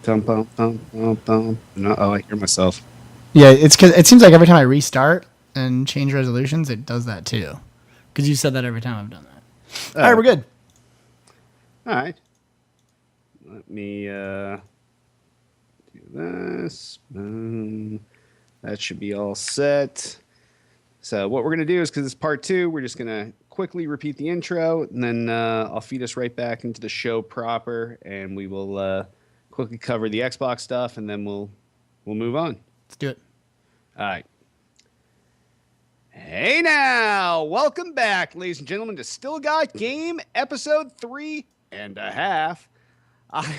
Dum, bum, bum, bum, bum. No, oh, I hear myself. Yeah, it's because it seems like every time I restart and change resolutions, it does that too. Because you said that every time I've done that. All right, we're Okay. good. All right. Let me do this. Boom. That should be all set. So what we're gonna do is because it's part two, we're just gonna quickly repeat the intro, and then I'll feed us right back into the show proper, and we will quickly cover the Xbox stuff, and then we'll move on. Let's do it. All right. Hey now, welcome back, ladies and gentlemen, to Still Got Game, episode 3.5. I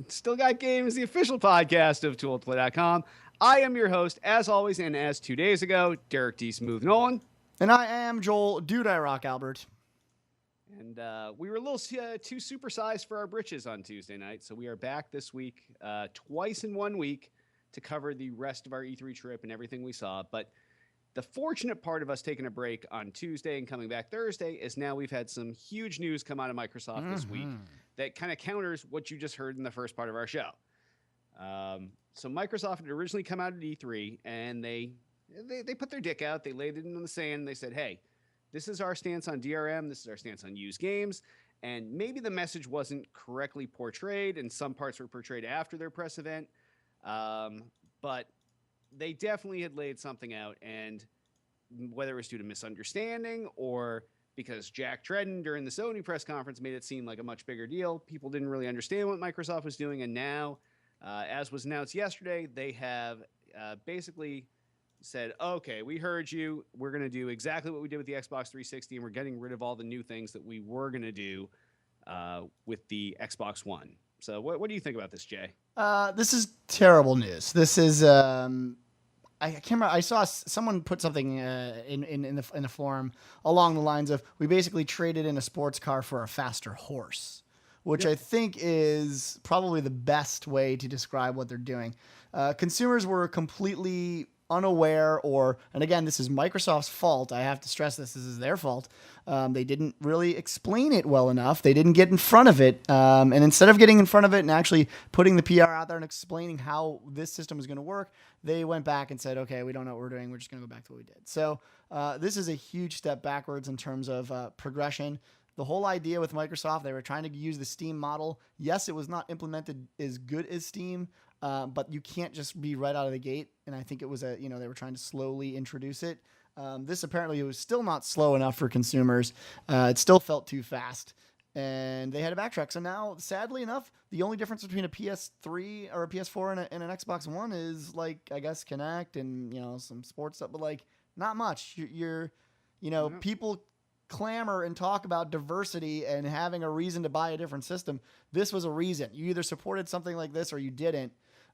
Still Got Game is the official podcast of TooLToPlay.com. I am your host, as always, and as 2 days ago, Derek D. Smooth Nolan. And I am Joel Dude I Rock Albert. And we were a little too supersized for our britches on Tuesday night, so we are back this week, twice in 1 week, to cover the rest of our E3 trip and everything we saw. But the fortunate part of us taking a break on Tuesday and coming back Thursday is now we've had some huge news come out of Microsoft this week that kind of counters what you just heard in the first part of our show. So Microsoft had originally come out at E3 and they put their dick out. They laid it in the sand. And they said, hey, this is our stance on DRM. This is our stance on used games. And maybe the message wasn't correctly portrayed and some parts were portrayed after their press event. But they definitely had laid something out, and whether it was due to misunderstanding or because Jack Tredden during the Sony press conference made it seem like a much bigger deal, people didn't really understand what Microsoft was doing, and now, as was announced yesterday, they have basically said, okay, we heard you. We're going to do exactly what we did with the Xbox 360, and we're getting rid of all the new things that we were going to do with the Xbox One. So what do you think about this, Jay? This is terrible news. This is I can't remember. I saw someone put something in the forum along the lines of we basically traded in a sports car for a faster horse, which I think is probably the best way to describe what they're doing. Consumers were completely unaware, and again, this is Microsoft's fault. I have to stress this is their fault. They didn't really explain it well enough. They didn't get in front of it. And instead of getting in front of it and actually putting the PR out there and explaining how this system is going to work, they went back and said, okay, we don't know what we're doing. We're just going to go back to what we did. So this is a huge step backwards in terms of progression. The whole idea with Microsoft, they were trying to use the Steam model. Yes, it was not implemented as good as Steam, but you can't just be right out of the gate. And I think it was they were trying to slowly introduce it. This apparently was still not slow enough for consumers. It still felt too fast, and they had to backtrack. So now, sadly enough, the only difference between a PS3 or a PS4 and an Xbox One is I guess Kinect and some sports stuff, but not much. People clamor and talk about diversity and having a reason to buy a different system. This was a reason. You either supported something like this or you didn't.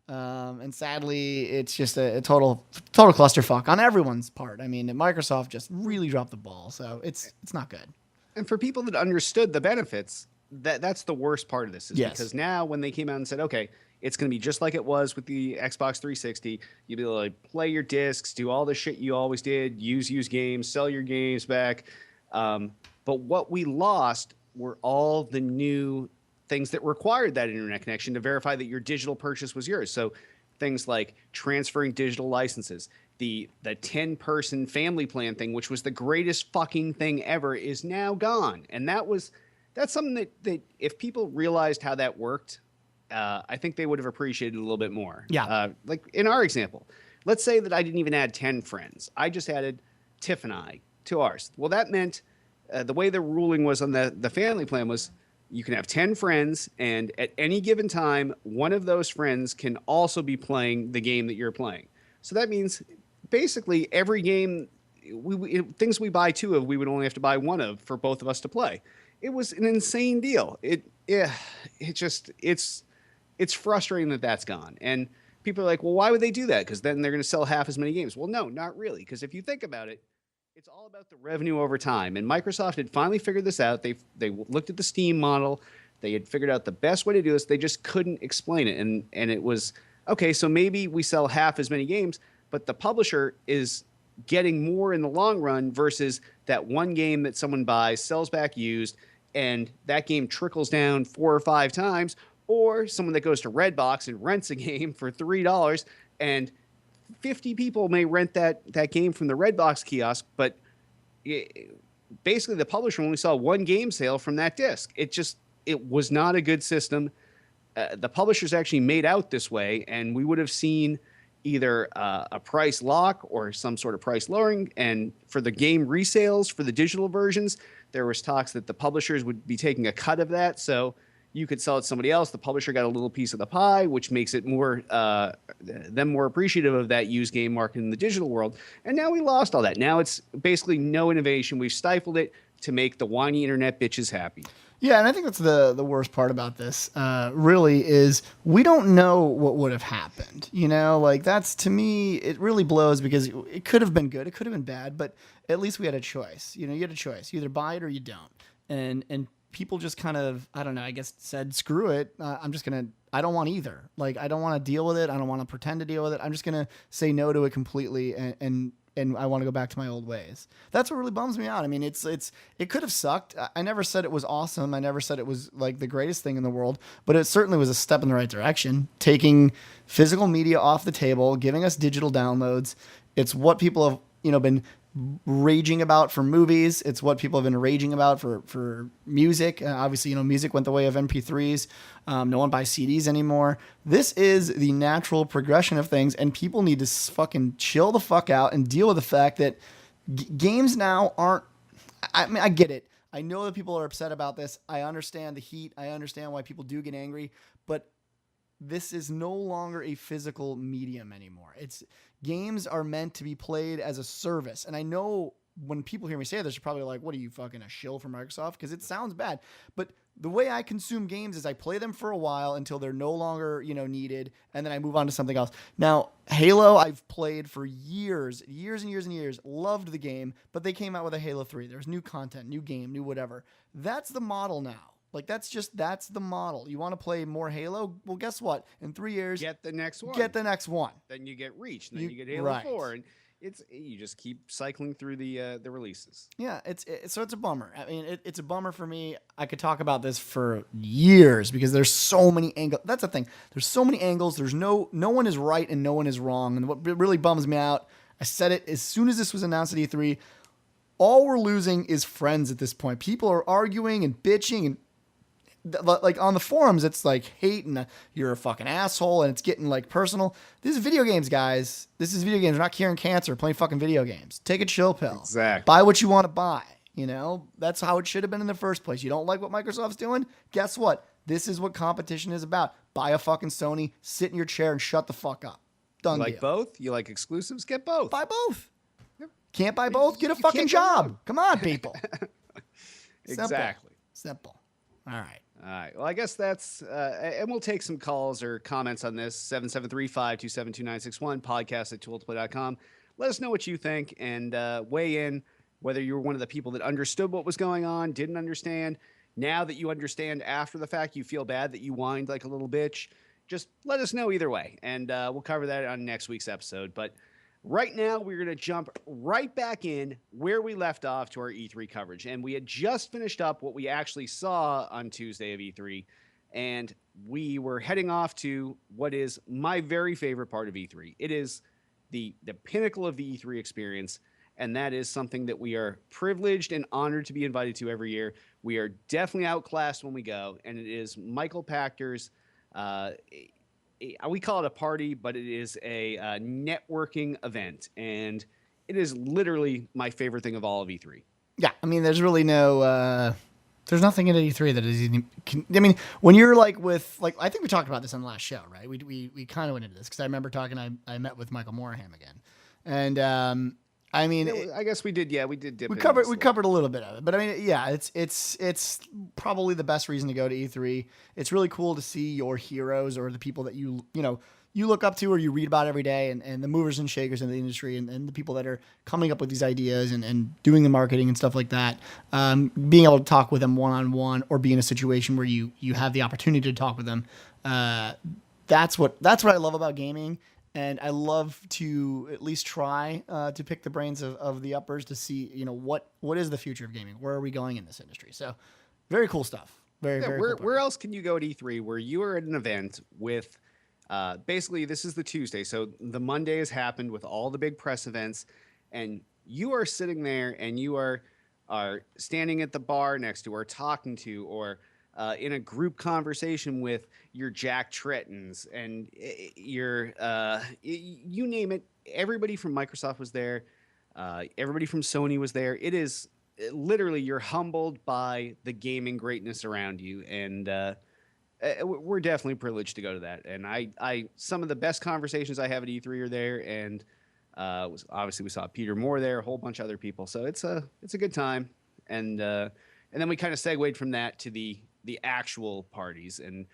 And sadly, it's just a total clusterfuck on everyone's part. I mean, Microsoft just really dropped the ball, so it's not good. And for people that understood the benefits, that's the worst part of this is Yes. because now when they came out and said, okay, it's going to be just like it was with the Xbox 360, you'll be able to play your discs, do all the shit you always did, use games, sell your games back. But what we lost were all the new things that required that internet connection to verify that your digital purchase was yours. So things like transferring digital licenses, the 10-person family plan thing, which was the greatest fucking thing ever, is now gone. And that's something that if people realized how that worked, I think they would have appreciated it a little bit more. Yeah. Like in our example, let's say that I didn't even add 10 friends. I just added Tiff and I to ours. Well, that meant the way the ruling was on the family plan was you can have 10 friends, and at any given time, one of those friends can also be playing the game that you're playing. So that means basically every game, things we buy two of, we would only have to buy one of for both of us to play. It was an insane deal. It's frustrating that that's gone. And people are like, well, why would they do that? Because then they're going to sell half as many games. Well, no, not really. Because if you think about it, it's all about the revenue over time. And Microsoft had finally figured this out. They looked at the Steam model. They had figured out the best way to do this. They just couldn't explain it. And it was, okay, so maybe we sell half as many games, but the publisher is getting more in the long run versus that one game that someone buys, sells back used, and that game trickles down 4 or 5 times. or someone that goes to Redbox and rents a game for $3, and 50 people may rent that game from the Redbox kiosk, but basically the publisher only saw one game sale from that disc. It was not a good system. The publishers actually made out this way, and we would have seen either a price lock or some sort of price lowering. And for the game resales for the digital versions, there was talks that the publishers would be taking a cut of that. So you could sell it to somebody else. The publisher got a little piece of the pie, which makes it more them more appreciative of that used game market in the digital world. And now we lost all that. Now it's basically no innovation. We've stifled it to make the whiny internet bitches happy. Yeah, and I think that's the worst part about this, really, is we don't know what would have happened. You know, like that's, to me, it really blows because it could have been good, it could have been bad, but at least we had a choice. You know, you had a choice. You either buy it or you don't. And people just kind of, I don't know, I guess said, screw it. I don't want either. Like, I don't want to deal with it. I don't want to pretend to deal with it. I'm just going to say no to it completely and I want to go back to my old ways. That's what really bums me out. I mean, it could have sucked. I never said it was awesome. I never said it was like the greatest thing in the world, but it certainly was a step in the right direction. Taking physical media off the table, giving us digital downloads. It's what people have, been raging about for movies. It's what people have been raging about for music. Obviously, music went the way of MP3s. No one buys CDs anymore. This is the natural progression of things, and people need to fucking chill the fuck out and deal with the fact that games now aren't. I mean, I get it. I know that people are upset about this. I understand the heat. I understand why people do get angry, but this is no longer a physical medium anymore. Games are meant to be played as a service. And I know when people hear me say this, you're probably like, what are you, fucking a shill for Microsoft? Because it sounds bad. But the way I consume games is I play them for a while until they're no longer, needed, and then I move on to something else. Now, Halo, I've played for years and years and years. Loved the game, but they came out with a Halo 3. There's new content, new game, new whatever. That's the model now. Like, that's the model. You want to play more Halo? Well, guess what? In 3 years, get the next one. Then you get Reach, and then you get Halo 4, and you just keep cycling through the releases. Yeah, so it's a bummer. I mean, it's a bummer for me. I could talk about this for years because there's so many angles. That's the thing. There's so many angles. There's no one is right and no one is wrong. And what really bums me out, I said it as soon as this was announced at E3. All we're losing is friends at this point. People are arguing and bitching and. Like on the forums, it's like hate and you're a fucking asshole and it's getting like personal. This is video games, guys. This is video games. We're not curing cancer, playing fucking video games. Take a chill pill. Exactly. Buy what you want to buy. That's how it should have been in the first place. You don't like what Microsoft's doing? Guess what? This is what competition is about. Buy a fucking Sony, sit in your chair and shut the fuck up. Done deal. You like both? You like exclusives? Get both. Buy both. Yep. Can't buy both? Get a fucking job. Come on, people. Exactly. Simple. All right. All right. Well, I guess that's, and we'll take some calls or comments on this. 773-527-2961, podcast@tooltoplay.com. Let us know what you think and weigh in whether you were one of the people that understood what was going on, didn't understand. Now that you understand after the fact, you feel bad that you whined like a little bitch. Just let us know either way, and we'll cover that on next week's episode. But right now, we're going to jump right back in where we left off to our E3 coverage. And we had just finished up what we actually saw on Tuesday of E3. And we were heading off to what is my very favorite part of E3. It is the pinnacle of the E3 experience. And that is something that we are privileged and honored to be invited to every year. We are definitely outclassed when we go. And it is Michael Pachter's we call it a party, but it is a networking event, and it is literally my favorite thing of all of E3. Yeah, I mean, there's really no, there's nothing in E3 that is even. I mean, when you're like I think we talked about this on the last show, right? We kind of went into this because I remember talking. I met with Michael Morhaime again, and I mean, I guess we did. Yeah, we did. We covered a little bit of it, but I mean, yeah, it's probably the best reason to go to E3. It's really cool to see your heroes or the people that you look up to or you read about every day, and the movers and shakers in the industry, and the people that are coming up with these ideas and doing the marketing and stuff like that. Being able to talk with them one-on-one or be in a situation where you have the opportunity to talk with them. That's what I love about gaming. And I love to at least try to pick the brains of the uppers to see, what is the future of gaming? Where are we going in this industry? So very cool stuff. Very, Yeah, very cool where party. else can you go at E3 where you are at an event with basically this is the Tuesday, so the Monday has happened with all the big press events, and you are sitting there and you are standing at the bar next to or talking to or in a group conversation with your Jack Trittons and your you name it. Everybody from Microsoft was there. Everybody from Sony was there. It is literally you're humbled by the gaming greatness around you, and we're definitely privileged to go to that. And some of the best conversations I have at E3 are there, and obviously we saw Peter Moore there, a whole bunch of other people. So it's a good time, and then we kind of segued from that to the actual parties. And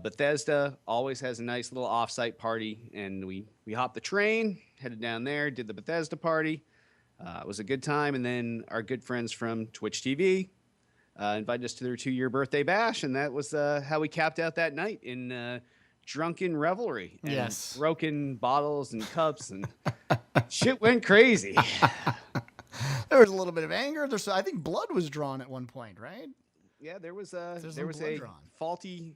Bethesda always has a nice little offsite party, and we hopped the train, headed down there, did the Bethesda party. It was a good time, and then our good friends from Twitch TV invited us to their 2-year birthday bash, and that was how we capped out that night in drunken revelry and Yes. broken bottles and cups, and shit went crazy. There was a little bit of anger. I think blood was drawn at one point, right? Yeah, there was There's there some was blood a drawn. faulty,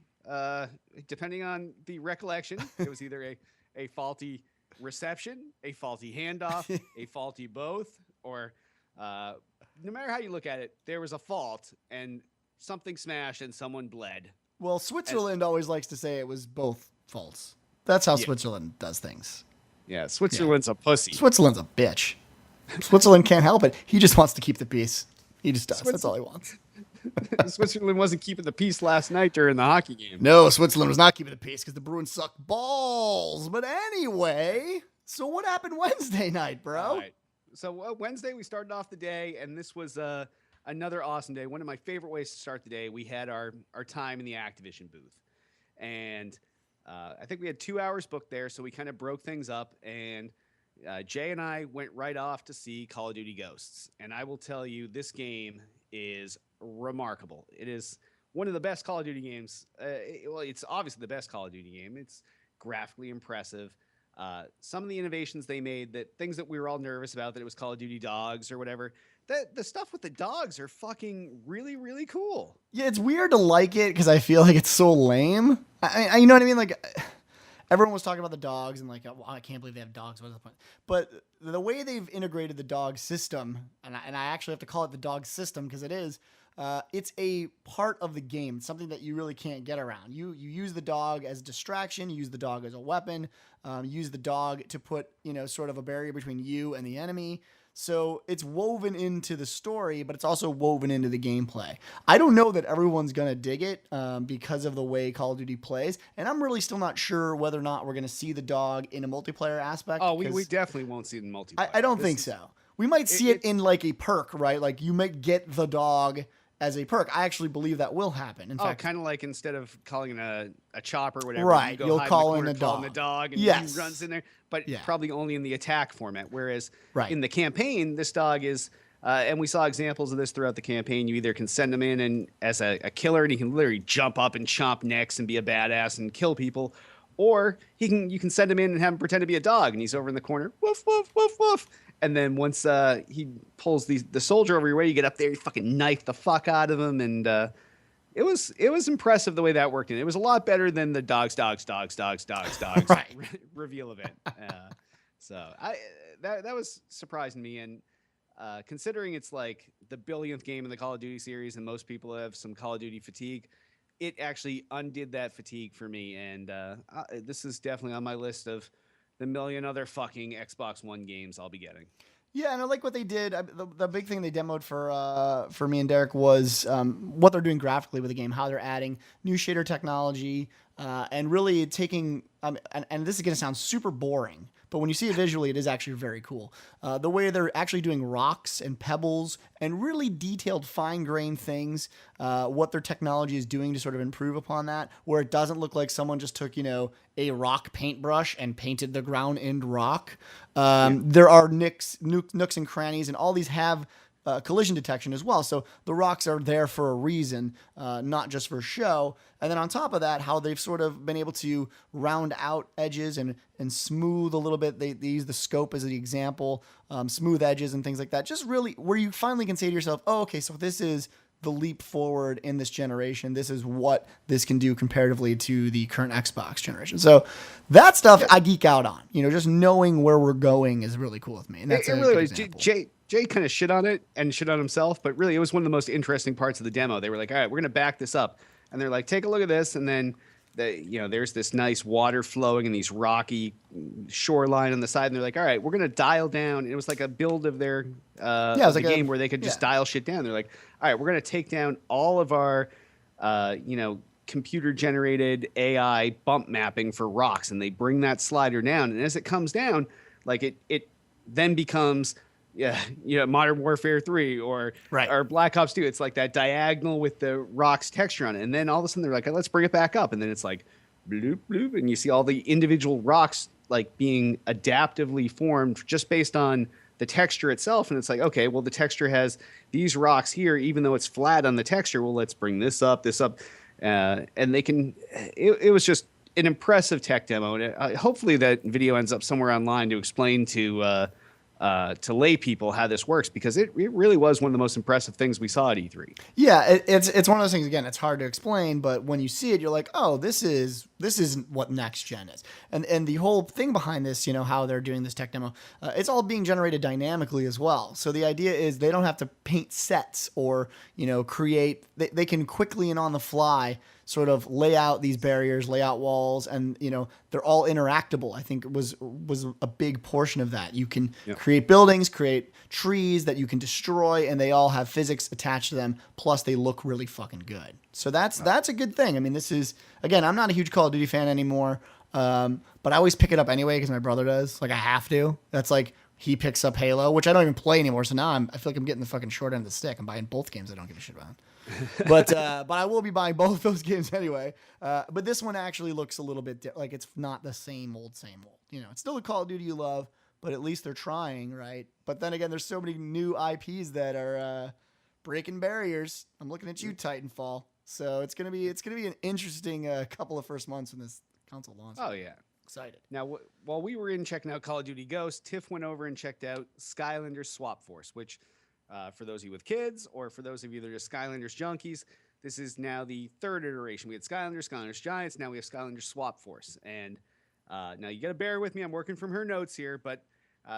depending on the recollection, it was either a faulty reception, a faulty handoff, a faulty both, or no matter how you look at it, there was a fault and something smashed and someone bled. Well, Switzerland always likes to say it was both faults. That's how Yeah. Switzerland does things. Yeah, Switzerland's a pussy. Switzerland's a bitch. Switzerland can't help it. He just wants to keep the peace. He just does. That's all he wants. Switzerland wasn't keeping the peace last night during the hockey game. No, Switzerland was not keeping the peace because the Bruins suck balls. But anyway, so what happened Wednesday night, bro? All right. So Wednesday we started off the day, and this was another awesome day. One of my favorite ways to start the day. We had our time in the Activision booth, and I think we had 2 hours booked there, so we kind of broke things up. And Jay and I went right off to see Call of Duty Ghosts, and I will tell you, this game is remarkable. It is one of the best Call of Duty games. It's obviously the best Call of Duty game. It's graphically impressive. Some of the innovations they made, that things that we were all nervous about, that it was Call of Duty dogs or whatever, the stuff with the dogs are fucking really, really cool. Yeah, it's weird to like it because I feel like it's so lame. You know what I mean? Like, everyone was talking about the dogs and like, oh, I can't believe they have dogs. What's the point? But the way they've integrated the dog system, and I actually have to call it the dog system because it is, it's a part of the game. It's something that you really can't get around. You use the dog as a distraction. You use the dog as a weapon. Use the dog to put, sort of a barrier between you and the enemy. So it's woven into the story, but it's also woven into the gameplay. I don't know that everyone's going to dig it because of the way Call of Duty plays. And I'm really still not sure whether or not we're going to see the dog in a multiplayer aspect. Oh, we definitely won't see it in multiplayer. I don't think so. We might see it in like a perk, right? Like you might get the dog as a perk. I actually believe that will happen. In fact, kind of like instead of calling it a chopper or whatever, right, you go you'll hide call in in the a corner, call dog. in the dog, and Yes. he runs in there, but Yeah. probably only in the attack format. Whereas Right. in the campaign, this dog is, and we saw examples of this throughout the campaign. You either can send him in and as a killer, and he can literally jump up and chomp necks and be a badass and kill people, or you can send him in and have him pretend to be a dog, and he's over in the corner, woof woof woof woof. And then once he pulls the soldier over your way, you get up there, you fucking knife the fuck out of him, and it was impressive the way that worked, and it was a lot better than the dogs Right. reveal event. So that was surprising me, and considering it's like the billionth game in the Call of Duty series, and most people have some Call of Duty fatigue, it actually undid that fatigue for me, and this is definitely on my list of the million other fucking Xbox One games I'll be getting. Yeah, and I like what they did. The big thing they demoed for me and Derek was what they're doing graphically with the game, how they're adding new shader technology, and really taking. And this is going to sound super boring, but when you see it visually, it is actually very cool. The way they're actually doing rocks and pebbles and really detailed, fine-grained things. What their technology is doing to sort of improve upon that, where it doesn't look like someone just took a rock paintbrush and painted the ground end rock. There are nooks and crannies, and all these have collision detection as well. So the rocks are there for a reason, not just for show. And then on top of that, how they've sort of been able to round out edges and smooth a little bit. They use the scope as the example, smooth edges and things like that. Just really where you finally can say to yourself, oh, okay, so this is the leap forward in this generation. This is what this can do comparatively to the current Xbox generation. So that stuff I geek out on. Just knowing where we're going is really cool with me. And that's it really was. Jay kind of shit on it and shit on himself, but really it was one of the most interesting parts of the demo. They were like, all right, we're going to back this up. And they're like, take a look at this. And then there's this nice water flowing and these rocky shoreline on the side. And they're like, all right, we're going to dial down. And it was like a build of their game where they could just dial shit down. They're like, all right, we're going to take down all of our, computer generated AI bump mapping for rocks. And they bring that slider down. And as it comes down, like it then becomes Modern Warfare 3 or Black Ops 2. It's like that diagonal with the rocks texture on it. And then all of a sudden they're like, let's bring it back up. And then it's like bloop, bloop. And you see all the individual rocks like being adaptively formed just based on the texture itself. And it's like, okay, well, the texture has these rocks here, even though it's flat on the texture. Well, let's bring this up. And they can, it was just an impressive tech demo. And hopefully that video ends up somewhere online to explain to lay people how this works, because it really was one of the most impressive things we saw at E3. Yeah, it's one of those things. Again, it's hard to explain, but when you see it, you're like, oh, this is what next gen is. And the whole thing behind this, how they're doing this tech demo, it's all being generated dynamically as well. So the idea is they don't have to paint sets or create. They can quickly and on the fly sort of lay out these barriers, lay out walls, and they're all interactable. I think it was a big portion of that. You can create buildings, create trees that you can destroy, and they all have physics attached to them. Plus, they look really fucking good. So that's a good thing. I mean, this is, again, I'm not a huge Call of Duty fan anymore, but I always pick it up anyway because my brother does. Like, I have to. That's like he picks up Halo, which I don't even play anymore. So now I feel like I'm getting the fucking short end of the stick. I'm buying both games I don't give a shit about. But I will be buying both those games anyway. But this one actually looks a little bit like it's not the same old. It's still a Call of Duty you love, but at least they're trying, right? But then again, there's so many new IPs that are breaking barriers. I'm looking at you, Titanfall. So it's gonna be an interesting couple of first months when this console launches. Oh yeah. Excited. Now, while we were in checking out Call of Duty Ghosts, Tiff went over and checked out Skylanders Swap Force, which, for those of you with kids, or for those of you that are just Skylanders junkies, this is now the third iteration. We had Skylanders Giants, now we have Skylanders Swap Force. And now you got to bear with me, I'm working from her notes here, but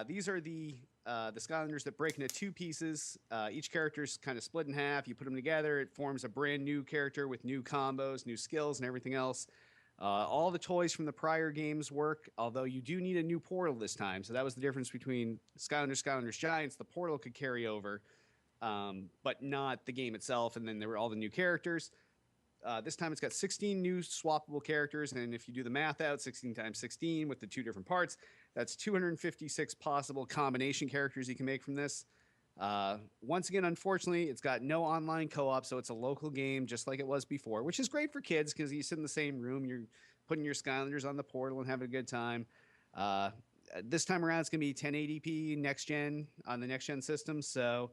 these are the Skylanders that break into two pieces. Each character is kind of split in half. You put them together, it forms a brand new character with new combos, new skills, and everything else. All the toys from the prior games work, although you do need a new portal this time. So that was the difference between Skylanders Giants. The portal could carry over, but not the game itself. And then there were all the new characters. This time it's got 16 new swappable characters. And if you do the math out, 16 times 16 with the two different parts, that's 256 possible combination characters you can make from this. Once again, unfortunately, it's got no online co-op, so it's a local game just like it was before, which is great for kids because you sit in the same room, you're putting your Skylanders on the portal and having a good time. This time around, it's going to be 1080p next gen on the next gen system, so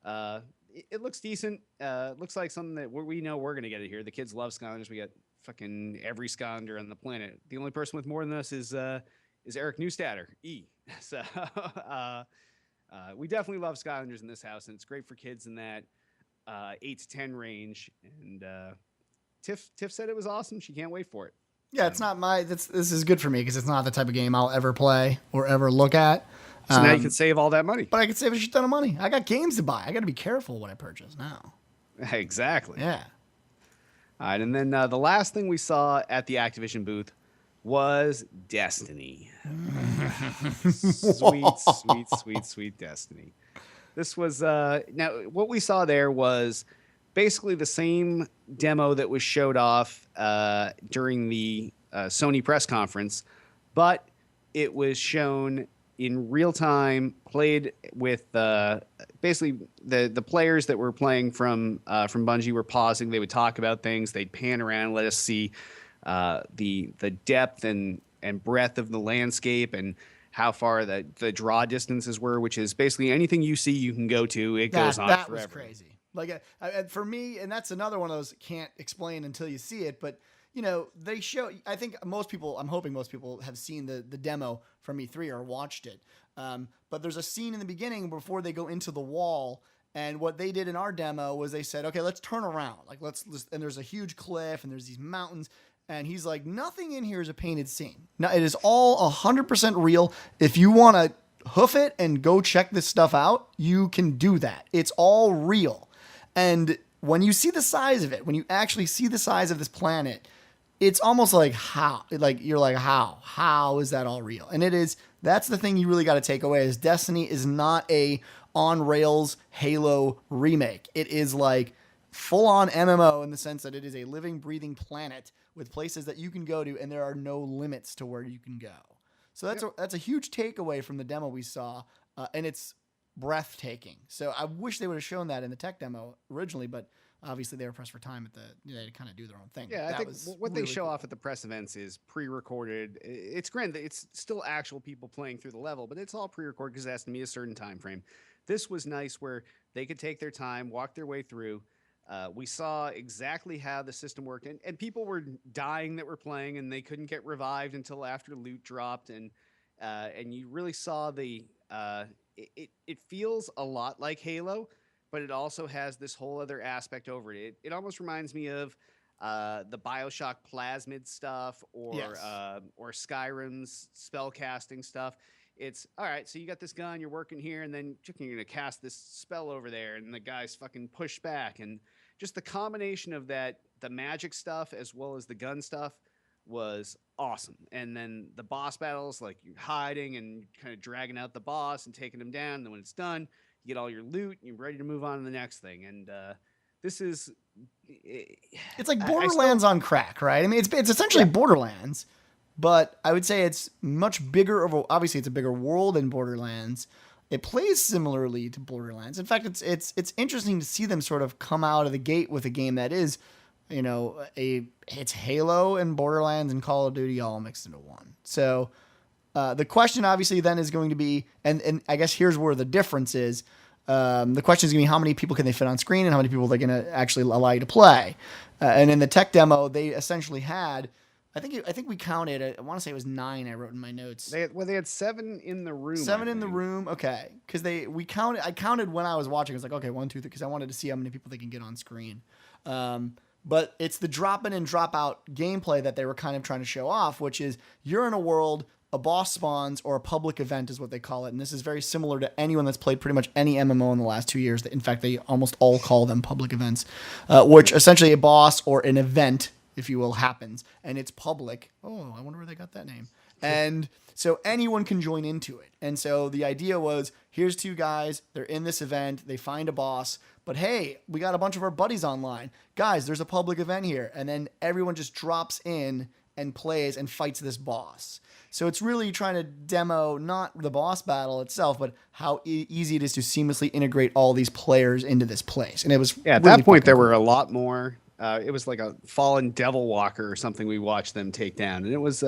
it looks decent. Looks like something that we know we're going to get it here. The kids love Skylanders. We got fucking every Skylander on the planet. The only person with more than us is Eric Neustadter, E. So. We definitely love Skylanders in this house, and it's great for kids in that 8 to 10 range. And Tiff said it was awesome. She can't wait for it. Yeah, it's not this is good for me because it's not the type of game I'll ever play or ever look at. So now you can save all that money. But I can save a shit ton of money. I got games to buy. I got to be careful what I purchase now. Exactly. Yeah. All right, and then the last thing we saw at the Activision booth was Destiny. sweet Destiny. This was now what we saw there was basically the same demo that was showed off during the Sony press conference, but it was shown in real time, played with basically the players that were playing from Bungie were pausing. They would talk about things. They'd pan around, let us see the depth and breadth of the landscape and how far the draw distances were, which is basically anything you see you can go to. It goes on forever. That was crazy. Like for me, and that's another one of those can't explain until you see it. But they show. I think most people. I'm hoping most people have seen the demo from E3 or watched it. But there's a scene in the beginning before they go into the wall, And what they did in our demo was they said, okay, let's turn around. Like, and there's a huge cliff and there's these mountains. And he's like, nothing in here is a painted scene. No, it is all 100% real. If you want to hoof it and go check this stuff out, you can do that. It's all real. And when you see the size of it, when you actually see the size of this planet, it's almost like you're like, how is that all real? And it is. That's the thing you really got to take away is Destiny is not a on rails Halo remake. It is like full on MMO in the sense that it is a living, breathing planet with places that you can go to, and there are no limits to where you can go. So that's a huge takeaway from the demo we saw, and it's breathtaking. So I wish they would have shown that in the tech demo originally, but obviously they were pressed for time they kind of do their own thing. Yeah, I think what they show off at the press events is pre-recorded. It's granted, it's still actual people playing through the level, but it's all pre-recorded because it has to meet a certain time frame. This was nice where they could take their time, walk their way through. We saw exactly how the system worked, and people were dying that were playing, and they couldn't get revived until after loot dropped, and you really saw it feels a lot like Halo, but it also has this whole other aspect over it. It almost reminds me of the BioShock plasmid stuff or Skyrim's spellcasting stuff. It's all right. So you got this gun, you're working here, and then you're going to cast this spell over there, and the guys fucking push back. And just the combination of that, the magic stuff as well as the gun stuff was awesome. And then the boss battles, like you're hiding and kind of dragging out the boss and taking him down. And then when it's done, you get all your loot and you're ready to move on to the next thing. And this is... It's like Borderlands on crack, right? I mean, it's essentially Borderlands, but I would say it's much bigger. Obviously, it's a bigger world than Borderlands. It plays similarly to Borderlands. In fact, it's interesting to see them sort of come out of the gate with a game that is, it's Halo and Borderlands and Call of Duty all mixed into one. So the question obviously then is going to be, and I guess here's where the difference is. The question is going to be how many people can they fit on screen and how many people they're going to actually allow you to play. And in the tech demo, they essentially had, I think we counted, I want to say it was 9 I wrote in my notes. They had 7 in the room. 7 in the room, okay. Because I counted when I was watching. I was like, okay, 1, 2, 3, because I wanted to see how many people they can get on screen. But it's the drop in and drop out gameplay that they were kind of trying to show off, which is you're in a world, a boss spawns, or a public event is what they call it. And this is very similar to anyone that's played pretty much any MMO in the last 2 years. In fact, they almost all call them public events, which essentially a boss or an event, if you will, happens. And it's public. Oh, I wonder where they got that name. And so anyone can join into it. And so the idea was, here's 2 guys. They're in this event. They find a boss. But hey, we got a bunch of our buddies online. Guys, there's a public event here. And then everyone just drops in and plays and fights this boss. So it's really trying to demo not the boss battle itself, but how easy it is to seamlessly integrate all these players into this place. And it was at really that point there were a lot more. It was like a fallen devil walker or something we watched them take down, and it was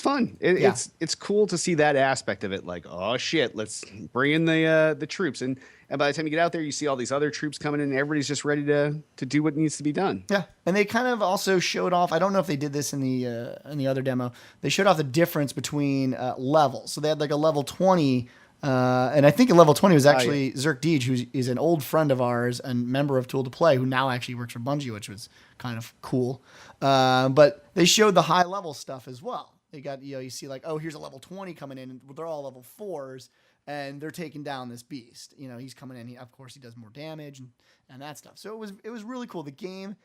fun. It's cool to see that aspect of it. Like, oh shit, let's bring in the troops, and by the time you get out there, you see all these other troops coming in, and everybody's just ready to do what needs to be done. Yeah, and they kind of also showed off. I don't know if they did this in the other demo. They showed off the difference between levels. So they had like a level 20. And I think a level 20 was actually Zerk Deej, who is an old friend of ours and member of Tool to Play, who now actually works for Bungie, which was kind of cool. But they showed the high level stuff as well. They got, you see like, oh, here's a level 20 coming in, and they're all level 4s, and they're taking down this beast. He's coming in. Of course, he does more damage and that stuff. So it was really cool. The game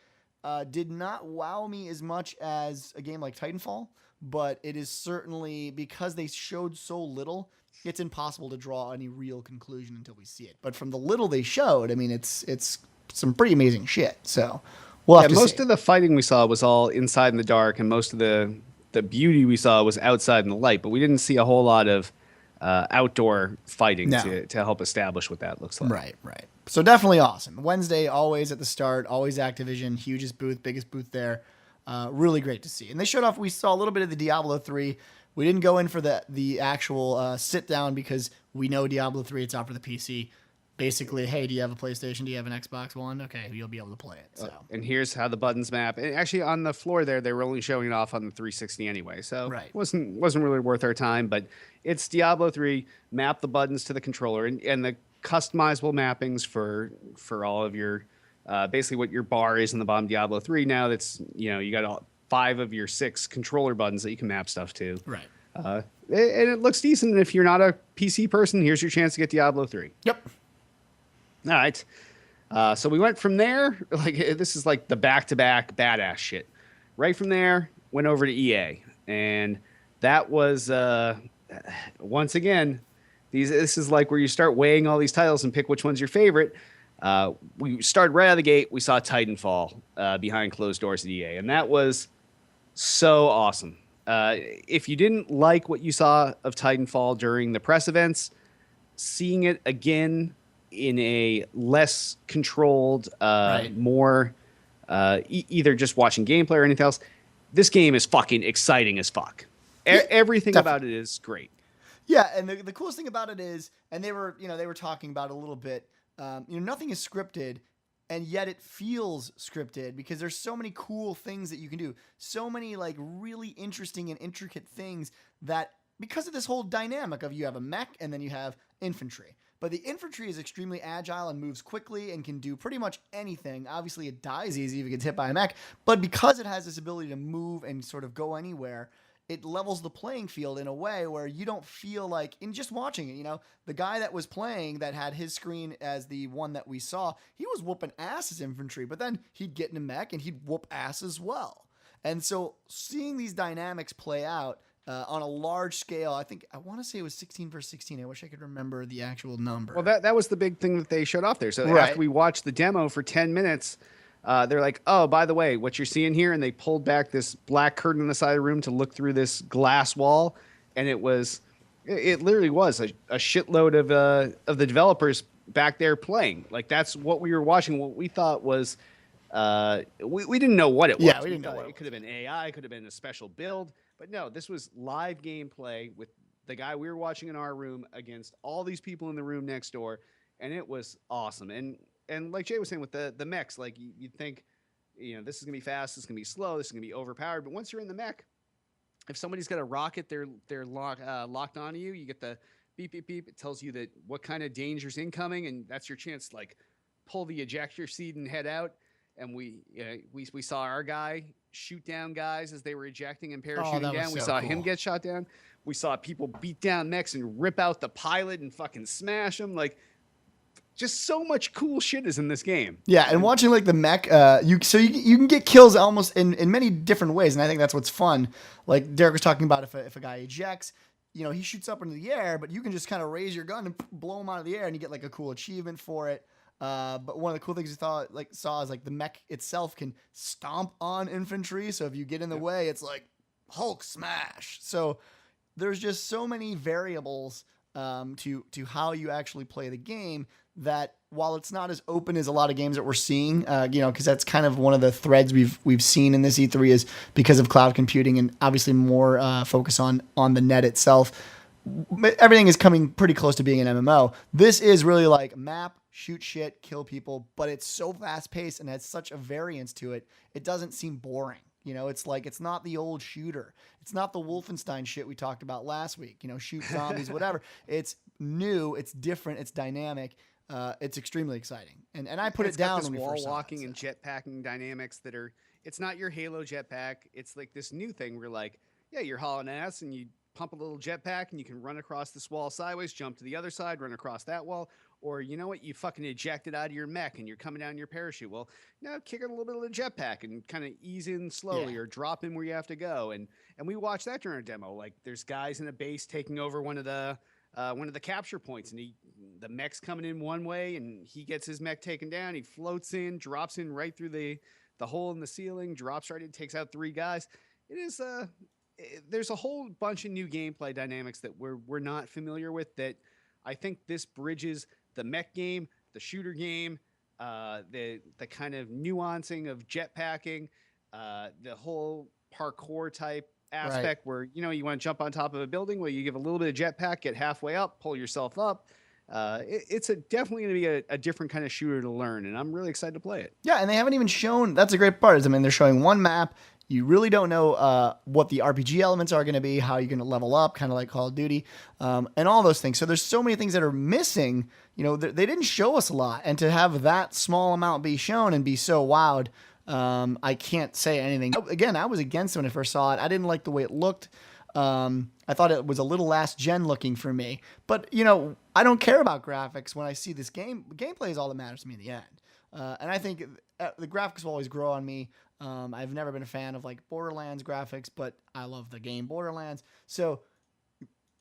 did not wow me as much as a game like Titanfall, but it is certainly, because they showed so little, it's impossible to draw any real conclusion until we see it. But from the little they showed, I mean, it's some pretty amazing shit. So we'll have to most see. of the fighting we saw was all inside in the dark, and most of the beauty we saw was outside in the light. But we didn't see a whole lot of outdoor fighting to help establish what that looks like. Right. So definitely awesome. Wednesday, always at the start, always Activision, hugest booth, biggest booth there. Really great to see. And they showed off, we saw a little bit of the Diablo 3. We didn't go in for the actual sit down because we know Diablo 3, it's out for the PC. Basically, hey, do you have a PlayStation? Do you have an Xbox One? Okay, you'll be able to play it. So. And here's how the buttons map. And actually, on the floor there, they were only showing it off on the 360 anyway, so it wasn't really worth our time. But it's Diablo 3. Map the buttons to the controller, and the customizable mappings for all of your basically what your bar is in the bottom Diablo 3 now. That's, you got all 5 of your 6 controller buttons that you can map stuff to. Right. And it looks decent. And if you're not a PC person, here's your chance to get Diablo 3. Yep. All right. So we went from there. Like, this is like the back-to-back badass shit. Right from there, went over to EA. And that was, once again, this is like where you start weighing all these titles and pick which one's your favorite. We started right out of the gate. We saw Titanfall behind closed doors at EA. And that was so awesome. If you didn't like what you saw of Titanfall during the press events, seeing it again in a less controlled, more either just watching gameplay or anything else, this game is fucking exciting as fuck. Everything about it is great. Yeah, and the coolest thing about it is, and they were talking about it a little bit. Nothing is scripted, and yet it feels scripted because there's so many cool things that you can do, so many like really interesting and intricate things that because of this whole dynamic of you have a mech and then you have infantry. But the infantry is extremely agile and moves quickly and can do pretty much anything. Obviously, it dies easy if it gets hit by a mech, but because it has this ability to move and sort of go anywhere, it levels the playing field in a way where you don't feel like, in just watching it, the guy that was playing that had his screen as the one that we saw, he was whooping ass as infantry, but then he'd get in a mech and he'd whoop ass as well. And so seeing these dynamics play out on a large scale, I want to say it was 16 versus 16. I wish I could remember the actual number. Well, that was the big thing that they showed off there. So after we watched the demo for 10 minutes, they're like, oh, by the way, what you're seeing here, and they pulled back this black curtain on the side of the room to look through this glass wall, and it literally was a shitload of the developers back there playing. Like, that's what we were watching. What we thought was, we didn't know what it was. Yeah, we didn't know what it could have been AI, could have been a special build, but no, this was live gameplay with the guy we were watching in our room against all these people in the room next door, and it was awesome. And like Jay was saying with the mechs, like you'd think, this is gonna be fast, this is gonna be slow, this is gonna be overpowered. But once you're in the mech, if somebody's got a rocket, they're locked onto you. You get the beep beep beep. It tells you that what kind of danger's incoming, and that's your chance to like pull the ejector seat and head out. And we saw our guy shoot down guys as they were ejecting and parachuting down. We saw him get shot down. We saw people beat down mechs and rip out the pilot and fucking smash them. Like, just so much cool shit is in this game. Yeah, and watching like the mech, you can get kills almost in many different ways, and I think that's what's fun. Like Derek was talking about, if a guy ejects, he shoots up into the air, but you can just kind of raise your gun and blow him out of the air, and you get like a cool achievement for it. But one of the cool things we saw is like the mech itself can stomp on infantry. So if you get in the way, it's like Hulk smash. So there's just so many variables to how you actually play the game that while it's not as open as a lot of games that we're seeing, because that's kind of one of the threads we've seen in this E3 is because of cloud computing and obviously more focus on the net itself. Everything is coming pretty close to being an MMO. This is really like map, shoot shit, kill people, but it's so fast paced and has such a variance to it. It doesn't seem boring. It's like, it's not the old shooter. It's not the Wolfenstein shit we talked about last week, shoot zombies, whatever. It's new, it's different, it's dynamic. It's extremely exciting. And I put it down when we wall first walking and jetpacking dynamics that are, it's not your Halo jetpack. It's like this new thing where like, yeah, you're hauling ass and you pump a little jetpack and you can run across this wall sideways, jump to the other side, run across that wall. Or you know what? You fucking ejected out of your mech and you're coming down your parachute. Well, kick it a little bit of the jetpack and kind of ease in slowly or drop in where you have to go. And we watched that during our demo. Like there's guys in a base taking over one of the capture points, and the mech's coming in one way and he gets his mech taken down. He floats in, drops in right through the hole in the ceiling, drops right in, takes out 3 guys. It is there's a whole bunch of new gameplay dynamics that we're not familiar with that I think this bridges the mech game, the shooter game, the kind of nuancing of jetpacking, the whole parkour type aspect where, you want to jump on top of a building, well, you give a little bit of jetpack, get halfway up, pull yourself up. It's definitely going to be a different kind of shooter to learn, and I'm really excited to play it. Yeah, and they haven't even shown. That's a great part. They're showing one map. You really don't know what the RPG elements are going to be, how you're going to level up, kind of like Call of Duty, and all those things. So there's so many things that are missing. They didn't show us a lot, and to have that small amount be shown and be so wowed, I can't say anything. Again, I was against it when I first saw it. I didn't like the way it looked. I thought it was a little last gen looking for me, but I don't care about graphics when I see this game. Gameplay is all that matters to me in the end. And I think the graphics will always grow on me. I've never been a fan of like Borderlands graphics, but I love the game Borderlands. So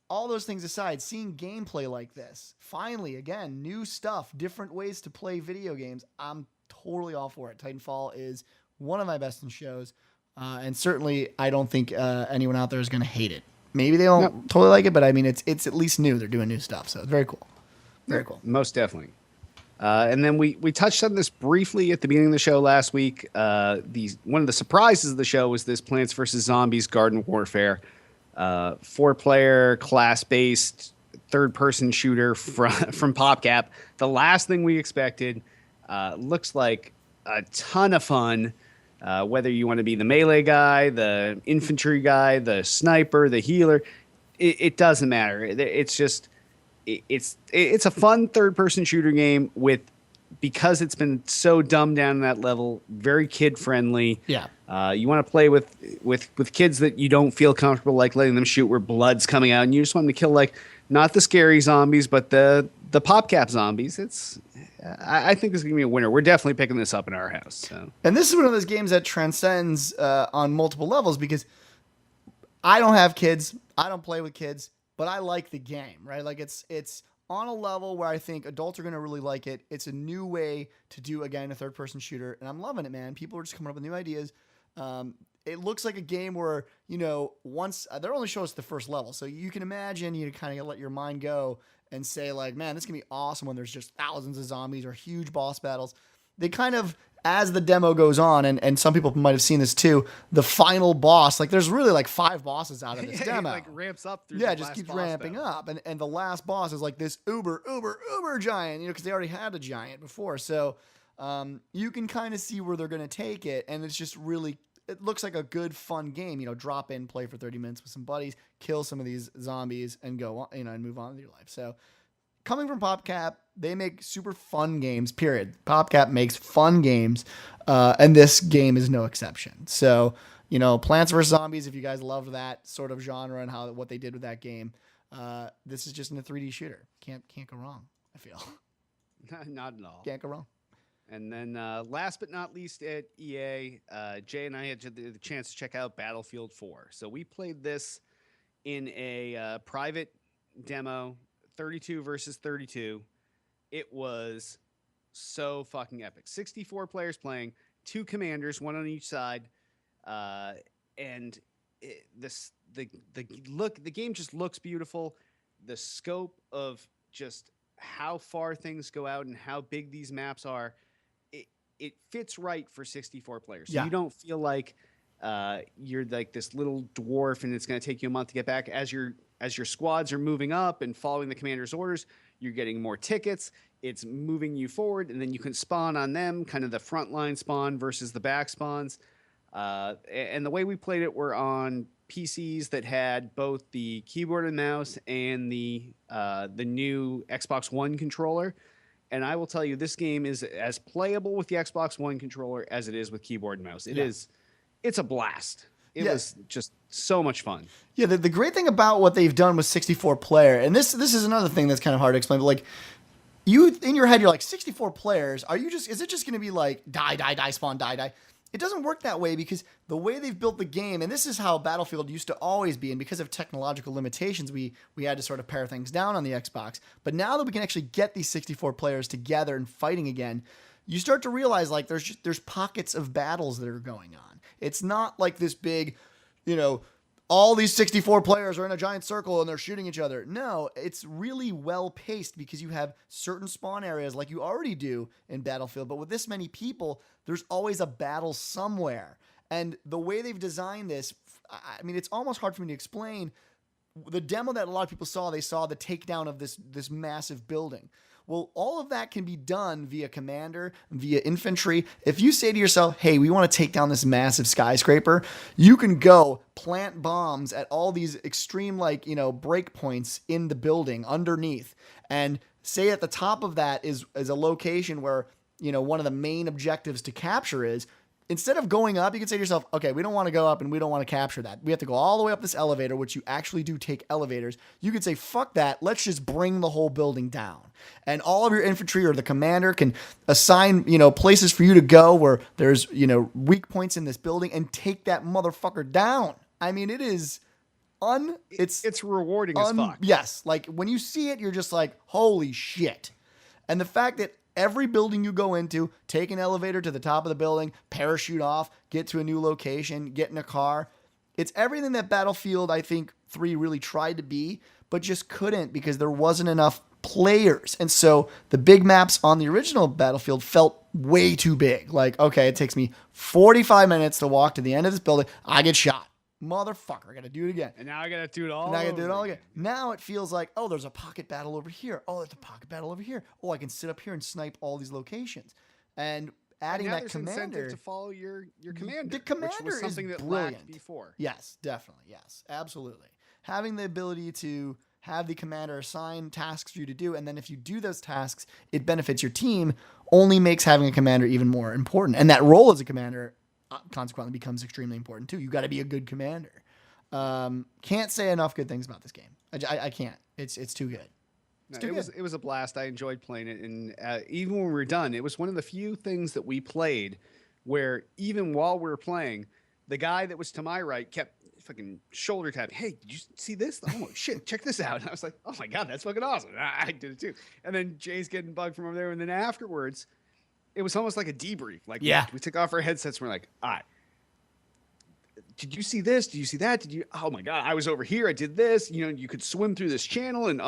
all those things aside, seeing gameplay like this, finally, again, new stuff, different ways to play video games, I'm totally all for it. Titanfall is one of my best in shows. And certainly I don't think anyone out there is going to hate it. Maybe they don't totally like it, but I mean, it's at least new. They're doing new stuff. So it's very cool. Very cool. Most definitely. And then we touched on this briefly at the beginning of the show last week. One of the surprises of the show was this Plants vs. Zombies Garden Warfare, 4-player class-based third-person shooter from PopCap. The last thing we expected. Looks like a ton of fun. Whether you want to be the melee guy, the infantry guy, the sniper, the healer, it doesn't matter. It's just. It's a fun third-person shooter game because it's been so dumbed down to that level, very kid-friendly. Yeah. You want to play with kids that you don't feel comfortable like letting them shoot where blood's coming out, and you just want them to kill like not the scary zombies, but the PopCap zombies. I think this is gonna be a winner. We're definitely picking this up in our house. So. And this is one of those games that transcends on multiple levels because I don't have kids, I don't play with kids. But I like the game, right? Like it's on a level where I think adults are going to really like it. It's a new way to do, again, a third-person shooter, and I'm loving it, man. People are just coming up with new ideas. It looks like a game where, once they're only showing us the first level, so you can imagine you kind of let your mind go and say, like, man, this can be awesome when there's just thousands of zombies or huge boss battles. They kind of, as the demo goes on, and some people might have seen this too, the final boss, like there's really like 5 bosses out of this demo. It like ramps up through it just keeps ramping up. And the last boss is like this uber giant, because they already had a giant before. So you can kind of see where they're going to take it. And it's just really, it looks like a good, fun game. Drop in, play for 30 minutes with some buddies, kill some of these zombies and go on, and move on with your life. So coming from PopCap, they make super fun games, period. PopCap makes fun games, and this game is no exception. So, Plants vs. Zombies, if you guys love that sort of genre and what they did with that game, this is just in a 3D shooter. Can't go wrong, I feel. Not at all. Can't go wrong. And then last but not least at EA, Jay and I had the chance to check out Battlefield 4. So we played this in a private demo, 32 versus 32. It was so fucking epic. 64 players playing, 2 commanders, 1 on each side, and the game just looks beautiful. The scope of just how far things go out and how big these maps are, it fits right for 64 players. So you don't feel like you're like this little dwarf and it's going to take you a month to get back. As your squads are moving up and following the commander's orders, you're getting more tickets. It's moving you forward, and then you can spawn on them, kind of the frontline spawn versus the back spawns. And the way we played it, we're on PCs that had both the keyboard and mouse and the new Xbox One controller. And I will tell you, this game is as playable with the Xbox One controller as it is with keyboard and mouse. It's a blast. It was just so much fun. Yeah, the great thing about what they've done with 64 player, and this is another thing that's kind of hard to explain, but like you in your head, you're like 64 players. Is it just going to be like die, spawn, die? It doesn't work that way because the way they've built the game, and this is how Battlefield used to always be, and because of technological limitations, we had to sort of pare things down on the Xbox. But now that we can actually get these 64 players together and fighting again, you start to realize like there's pockets of battles that are going on. It's not like this big, all these 64 players are in a giant circle and they're shooting each other. No, it's really well paced because you have certain spawn areas like you already do in Battlefield. But with this many people, there's always a battle somewhere. And the way they've designed this, I mean, it's almost hard for me to explain. The demo that a lot of people saw, they saw the takedown of this massive building. Well, all of that can be done via commander, via infantry. If you say to yourself, hey, we want to take down this massive skyscraper, you can go plant bombs at all these extreme, like, break points in the building underneath. And say at the top of that is a location where, one of the main objectives to capture is, instead of going up, you can say to yourself, okay, we don't want to go up and we don't want to capture that. We have to go all the way up this elevator, which you actually do take elevators. You could say, fuck that. Let's just bring the whole building down. And all of your infantry or the commander can assign, places for you to go where there's, weak points in this building and take that motherfucker down. I mean, it is it's rewarding as fuck. Yes. Like when you see it, you're just like, holy shit. And the fact that every building you go into, take an elevator to the top of the building, parachute off, get to a new location, get in a car. It's everything that Battlefield, I think, 3 really tried to be, but just couldn't because there wasn't enough players. And so the big maps on the original Battlefield felt way too big. Like, okay, it takes me 45 minutes to walk to the end of this building. I get shot. Motherfucker, I gotta do it again. And now I gotta do it all again. Now it feels like, oh, there's a pocket battle over here. Oh, there's a pocket battle over here. Oh, I can sit up here and snipe all these locations. And adding that commander to follow your commander. The commander which was something is that brilliant. lacked before. Yes, definitely. Yes, absolutely. Having the ability to have the commander assign tasks for you to do, and then if you do those tasks, it benefits your team, only makes having a commander even more important. And that role as a commander consequently becomes extremely important too. You got to be a good commander. Can't say enough good things about this game. I can't. It's too good. It was a blast. I enjoyed playing it, and even when we were done, it was one of the few things that we played where even while we were playing, the guy that was to my right kept fucking shoulder tapping. Hey, did you see this? Oh shit, check this out. And I was like, oh my god, that's fucking awesome. I did it too. And then Jay's getting bugged from over there, and then afterwards, it was almost like a debrief. Like, we took off our headsets and we're like, all right, did you see this? Did you see that? Oh my God, I was over here. I did this. You could swim through this channel. And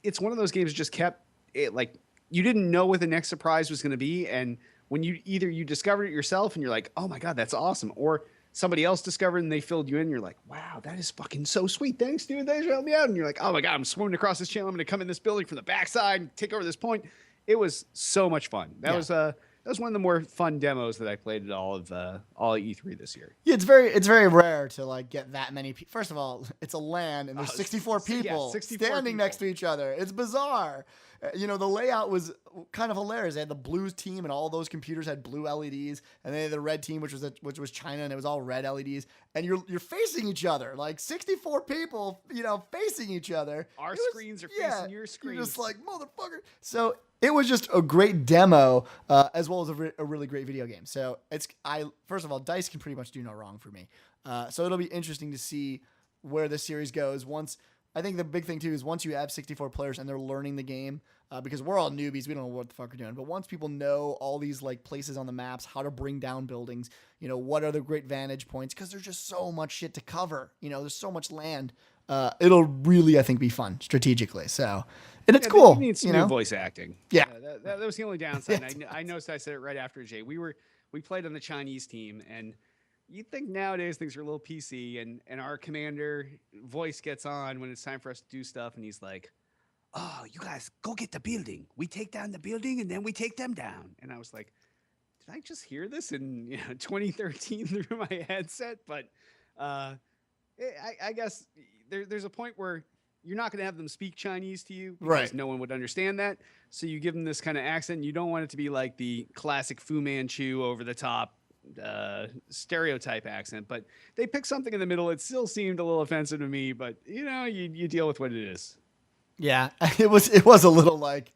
it's one of those games that just kept it like you didn't know what the next surprise was going to be. And when you discovered it yourself and you're like, oh my God, that's awesome. Or somebody else discovered and they filled you in. You're like, wow, that is fucking so sweet. Thanks, dude. Thanks for helping me out. And you're like, oh my God, I'm swimming across this channel. I'm going to come in this building from the backside and take over this point. It was so much fun. That was one of the more fun demos that I played at all of E3 this year. Yeah, it's very rare to like get that many people. First of all, it's a LAN and there's 64 people 64 standing next to each other. It's bizarre. The layout was kind of hilarious. They had the blue team and all those computers had blue LEDs, and they had the red team, which was China, and it was all red LEDs. And you're facing each other, like 64 people, facing each other. Our screens are facing your screens. You're just like, motherfucker. So it was just a great demo, as well as a really great video game. So first of all, DICE can pretty much do no wrong for me. So it'll be interesting to see where the series goes. I think the big thing too is once you have 64 players and they're learning the game, because we're all newbies, we don't know what the fuck we're doing. But once people know all these like places on the maps, how to bring down buildings, what are the great vantage points, because there's just so much shit to cover. There's so much land. It'll really, I think, be fun strategically. So, and it's cool. It needs new voice acting. Yeah, that was the only downside. I noticed I said it right after Jay. We played on the Chinese team, and you'd think nowadays things are a little PC, and our commander voice gets on when it's time for us to do stuff, and he's like, oh, you guys go get the building. We take down the building, and then we take them down. And I was like, did I just hear this in 2013 through my headset? But I guess there's a point where you're not going to have them speak Chinese to you because no one would understand that. So you give them this kind of accent. You don't want it to be like the classic Fu Manchu over the top stereotype accent, but they picked something in the middle. It still seemed a little offensive to me, but you deal with what it is. Yeah, it was a little like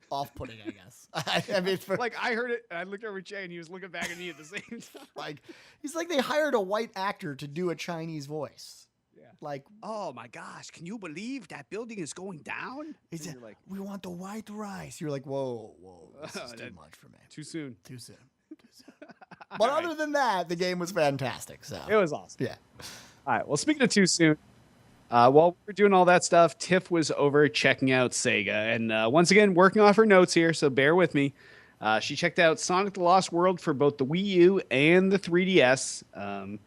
off-putting, I guess. I mean, like I heard it and I looked over at Jay and he was looking back at me at the same time. Like he's like, they hired a white actor to do a Chinese voice. Yeah. Like, oh my gosh, can you believe that building is going down? He said, like, we want the white rice. You're like, whoa, this is too much for me. Too soon. But other than that, the game was fantastic. So it was awesome. Yeah. All right. Well, speaking of too soon, while we were doing all that stuff, Tiff was over checking out Sega, and once again working off her notes here. So bear with me. She checked out Sonic the Lost World for both the Wii U and the 3DS.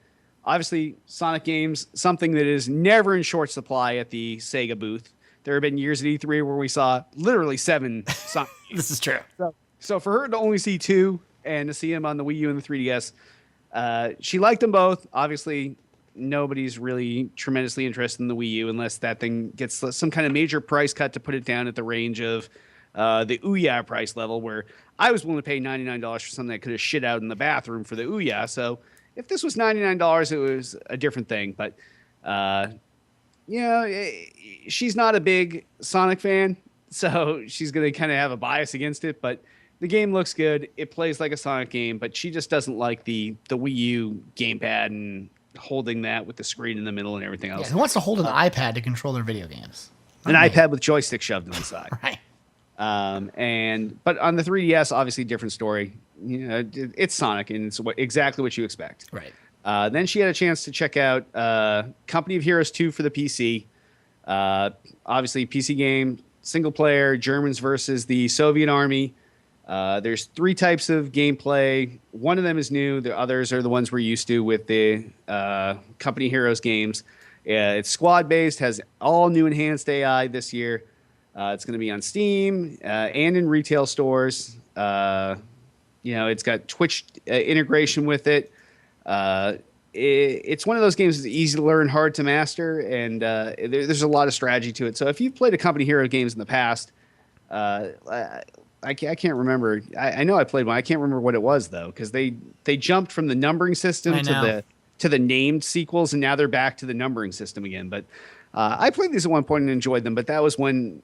Obviously, Sonic games, something that is never in short supply at the Sega booth. There have been years at E3 where we saw literally 7 Sonic games. This is true. So for her to only see 2 and to see them on the Wii U and the 3DS, she liked them both. Obviously, nobody's really tremendously interested in the Wii U unless that thing gets some kind of major price cut to put it down at the range of the Ouya price level, where I was willing to pay $99 for something that could have shit out in the bathroom for the Ouya. So if this was $99, it was a different thing. But she's not a big Sonic fan, so she's going to kind of have a bias against it. But the game looks good. It plays like a Sonic game, but she just doesn't like the Wii U gamepad and holding that with the screen in the middle and everything else. Yeah, who wants to hold an iPad to control their video games? An iPad with joystick shoved in the side. Right. But on the 3DS, obviously different story. It's Sonic, and it's exactly what you expect. Right. Then she had a chance to check out Company of Heroes 2 for the PC. Obviously, PC game, single player, Germans versus the Soviet army. There's 3 types of gameplay. One of them is new. The others are the ones we're used to with the Company Heroes games. It's squad-based, has all new enhanced AI this year. It's going to be on Steam and in retail stores. It's got Twitch integration with it. It's one of those games that's easy to learn, hard to master, and there's a lot of strategy to it. So if you've played a Company Hero games in the past, I can't remember. I know I played one. I can't remember what it was though, because they jumped from the numbering system to the named sequels, and now they're back to the numbering system again. But I played these at one point and enjoyed them, but that was when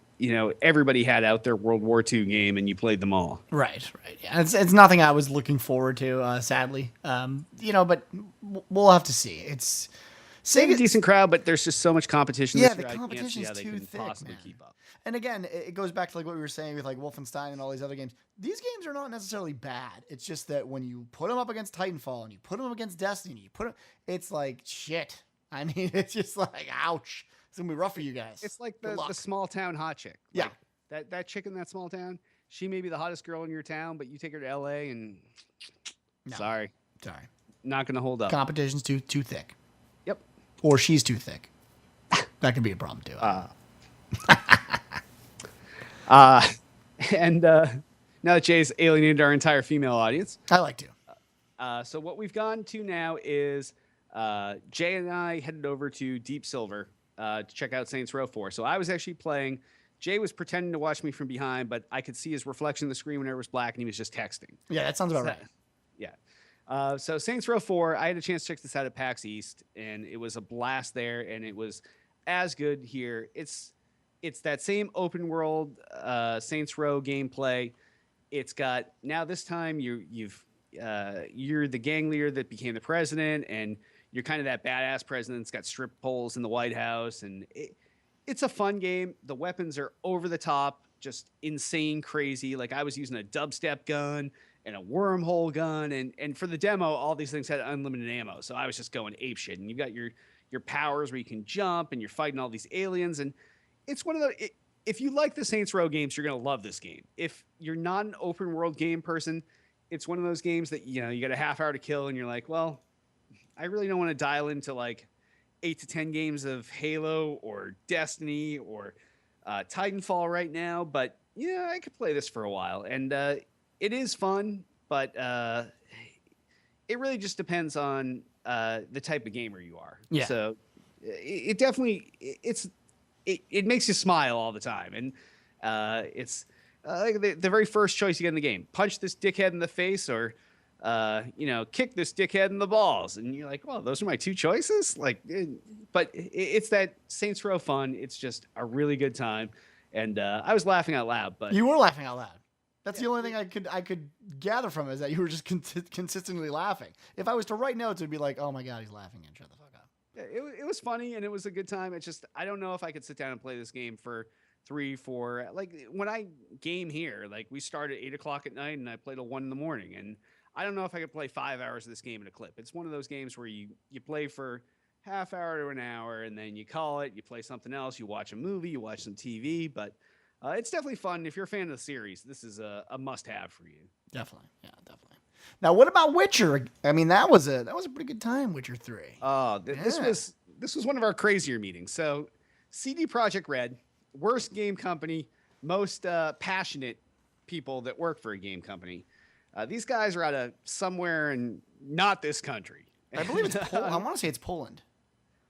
everybody had out their World War II game and you played them all. Right. Yeah, it's nothing I was looking forward to, sadly. But we'll have to see. It's a decent crowd, but there's just so much competition. Yeah, the competition's too thick, possibly man. keep up. And again, it goes back to like what we were saying with like Wolfenstein and all these other games. These games are not necessarily bad. It's just that when you put them up against Titanfall and you put them up against Destiny, it's like shit. I mean, it's just like ouch. It's gonna be rough for you guys. It's like the small town hot chick. Yeah, like that chick in that small town. She may be the hottest girl in your town, but you take her to LA and sorry, not gonna hold up. Competition's too thick. Yep. Or she's too thick. That can be a problem too. And now that Jay's alienated our entire female audience, I like to. So what we've gone to now is Jay and I headed over to Deep Silver to check out Saints Row 4. So I was actually playing. Jay was pretending to watch me from behind, but I could see his reflection in the screen whenever it was black, and he was just texting. Yeah, that sounds about right. Yeah. So Saints Row 4, I had a chance to check this out at PAX East, and it was a blast there, and it was as good here. It's that same open world Saints Row gameplay. It's got now this time you're the gang leader that became the president, and you're kind of that badass president that's got strip poles in the White House, and it's a fun game. The weapons are over the top, just insane, crazy. Like I was using a dubstep gun and a wormhole gun, and for the demo, all these things had unlimited ammo. So I was just going apeshit. And you got your powers where you can jump, and you're fighting all these aliens, and it's one of the. If you like the Saints Row games, you're gonna love this game. If you're not an open world game person, it's one of those games that you got a half hour to kill, and you're like, well, I really don't want to dial into like 8 to 10 games of Halo or Destiny or Titanfall right now, but I could play this for a while, and it is fun, but it really just depends on the type of gamer you are. Yeah. So it definitely it makes you smile all the time, and it's like the very first choice you get in the game: punch this dickhead in the face, or kick this dickhead in the balls. And you're like, well, those are my 2 choices. But it's that Saints Row fun. It's just a really good time, and I was laughing out loud. But you were laughing out loud. That's the only thing I could gather from it, is that you were just consistently laughing. If I was to write notes, it'd be like, oh my god, he's laughing, and shut the fuck up. Yeah, it was funny, and it was a good time. It's just I don't know if I could sit down and play this game for 3, 4. Like when I game here, like we start at 8 o'clock at night, and I play till 1 in the morning, and I don't know if I could play 5 hours of this game in a clip. It's one of those games where you play for half hour to an hour, and then you call it, you play something else, you watch a movie, you watch some TV, but it's definitely fun. If you're a fan of the series, this is a must-have for you. Definitely. Yeah, definitely. Now, what about Witcher? I mean, that was a pretty good time, Witcher 3. This was one of our crazier meetings. So CD Projekt Red worst game company, most passionate people that work for a game company. These guys are out of somewhere in not this country. I believe it's I want to say it's Poland.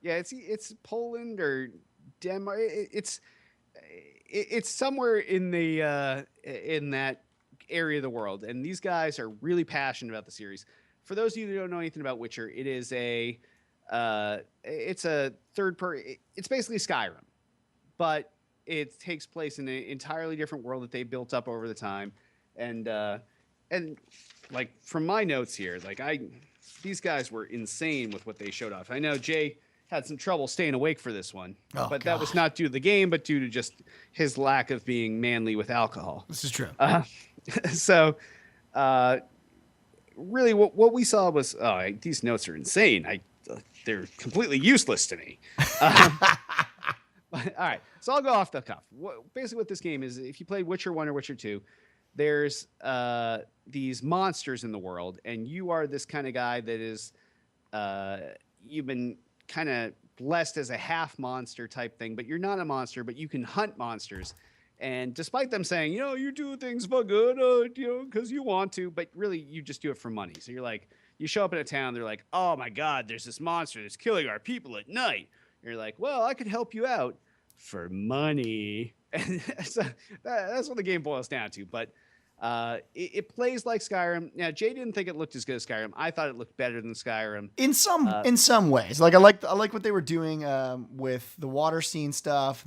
Yeah, it's Poland or Denmark. It's somewhere in the in that area of the world, and these guys are really passionate about the series. For those of you who don't know anything about Witcher, it's a it's basically Skyrim, but it takes place in an entirely different world that they built up over the time, and like from my notes here, like these guys were insane with what they showed off. I know Jay had some trouble staying awake for this one, but that was not due to the game, but due to just his lack of being manly with alcohol. This is true. So, really, what we saw was these notes are insane. They're completely useless to me. All right, so I'll go off the cuff. Basically, what this game is, if you played Witcher 1 or Witcher 2, there's these monsters in the world, and you are this kind of guy that is you've been kind of blessed as a half monster type thing, but you're not a monster, but you can hunt monsters. And despite them saying, you do things for good, because you want to, but really you just do it for money. So you're like, you show up in a town, they're like, oh my God, there's this monster that's killing our people at night. You're like, well, I could help you out for money. And so that's what the game boils down to. But it plays like Skyrim. Now, Jay didn't think it looked as good as Skyrim. I thought it looked better than Skyrim in some ways. Like I like what they were doing with the water scene stuff.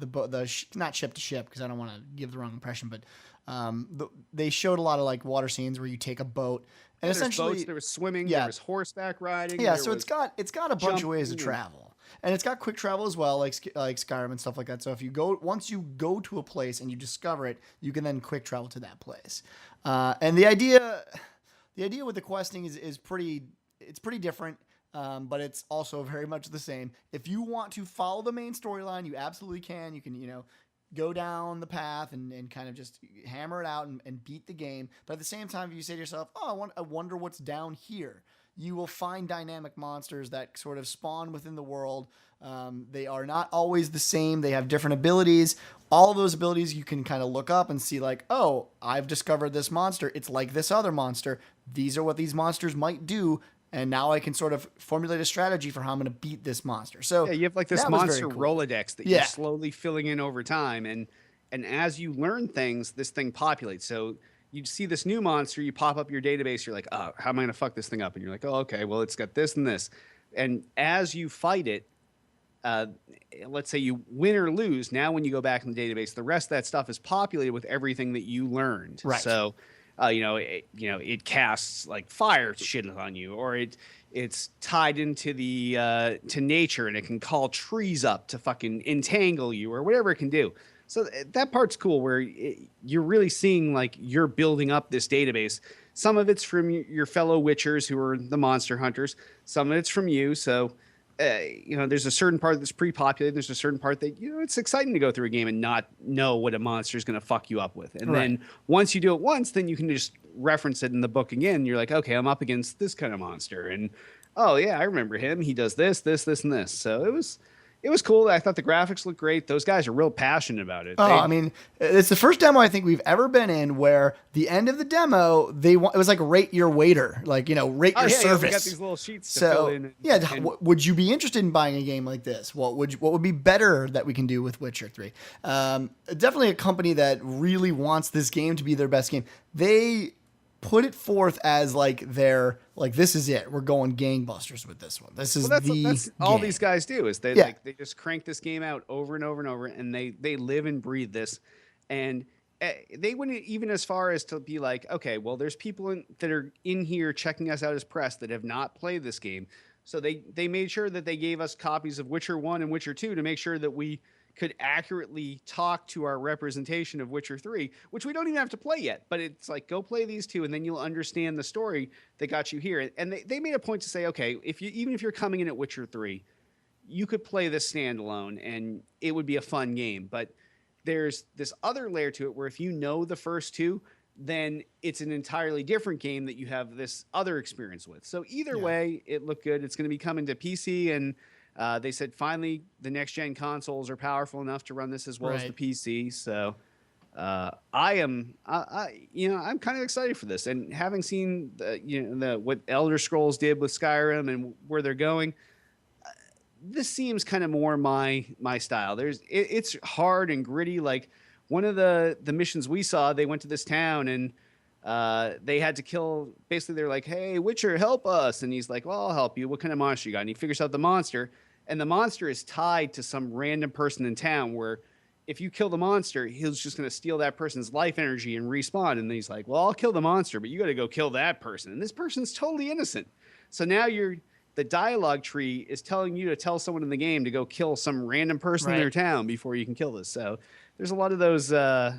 Not ship to ship, because I don't want to give the wrong impression, but they showed a lot of like water scenes where you take a boat and essentially boats, there was swimming, there was horseback riding. Yeah, so it's got a bunch of ways to travel. And it's got quick travel as well, like Skyrim and stuff like that. So if once you go to a place and you discover it, you can then quick travel to that place. And the idea with the questing is pretty different, but it's also very much the same. If you want to follow the main storyline, you absolutely can. You can go down the path and kind of just hammer it out and beat the game. But at the same time, if you say to yourself, oh, I wonder what's down here, you will find dynamic monsters that sort of spawn within the world. They are not always the same. They have different abilities. All of those abilities you can kind of look up and see like, oh, I've discovered this monster. It's like this other monster. These are what these monsters might do. And now I can sort of formulate a strategy for how I'm going to beat this monster. So yeah, you have like this monster Rolodex that you're slowly filling in over time. And as you learn things, this thing populates. So you see this new monster, you pop up your database, you're like, oh, how am I going to fuck this thing up? And you're like, oh, okay, well, it's got this and this. And as you fight it, let's say you win or lose, now when you go back in the database, the rest of that stuff is populated with everything that you learned. Right. So, it casts like fire shit on you, or it's tied into the to nature, and it can call trees up to fucking entangle you, or whatever it can do. So that part's cool, where you're really seeing like you're building up this database. Some of it's from your fellow Witchers who are the monster hunters. Some of it's from you. So, there's a certain part that's pre-populated. There's a certain part that, it's exciting to go through a game and not know what a monster is going to fuck you up with. And then once you do it once, then you can just reference it in the book again. You're like, okay, I'm up against this kind of monster. And, oh, yeah, I remember him. He does this, this, this, and this. So it was cool. I thought the graphics looked great. Those guys are real passionate about it. I mean, it's the first demo I think we've ever been in where the end of the demo, it was like rate your waiter, like, rate your service. We got these little sheets to fill in. Would you be interested in buying a game like this? What would be better that we can do with Witcher 3? Definitely a company that really wants this game to be their best game. They put it forth as this is it. We're going gangbusters with this one. This is that's all these guys do is they just crank this game out over and over and over, and they live and breathe this. And they went even as far as to be like, okay, well, there's people that are in here checking us out as press that have not played this game. So they made sure that they gave us copies of Witcher 1 and Witcher 2 to make sure that we could accurately talk to our representation of Witcher 3, which we don't even have to play yet. But it's like, go play these two, and then you'll understand the story that got you here. And they made a point to say, okay, even if you're coming in at Witcher 3, you could play this standalone, and it would be a fun game. But there's this other layer to it where if you know the first two, then it's an entirely different game that you have this other experience with. So either way, it looked good. It's going to be coming to PC and They said finally the next gen consoles are powerful enough to run this as well as the PC. So I'm kind of excited for this, and having seen what Elder Scrolls did with Skyrim and where they're going, this seems kind of more my style. It's hard and gritty. Like one of the missions we saw, they went to this town and they had to kill. Basically, they're like, "Hey, Witcher, help us!" And he's like, "Well, I'll help you. What kind of monster you got?" And he figures out the monster, and the monster is tied to some random person in town where if you kill the monster, he's just going to steal that person's life energy and respawn. And then he's like, well, I'll kill the monster, but you got to go kill that person. And this person's totally innocent. So now the dialogue tree is telling you to tell someone in the game to go kill some random person in their town before you can kill this. So there's a lot of those kind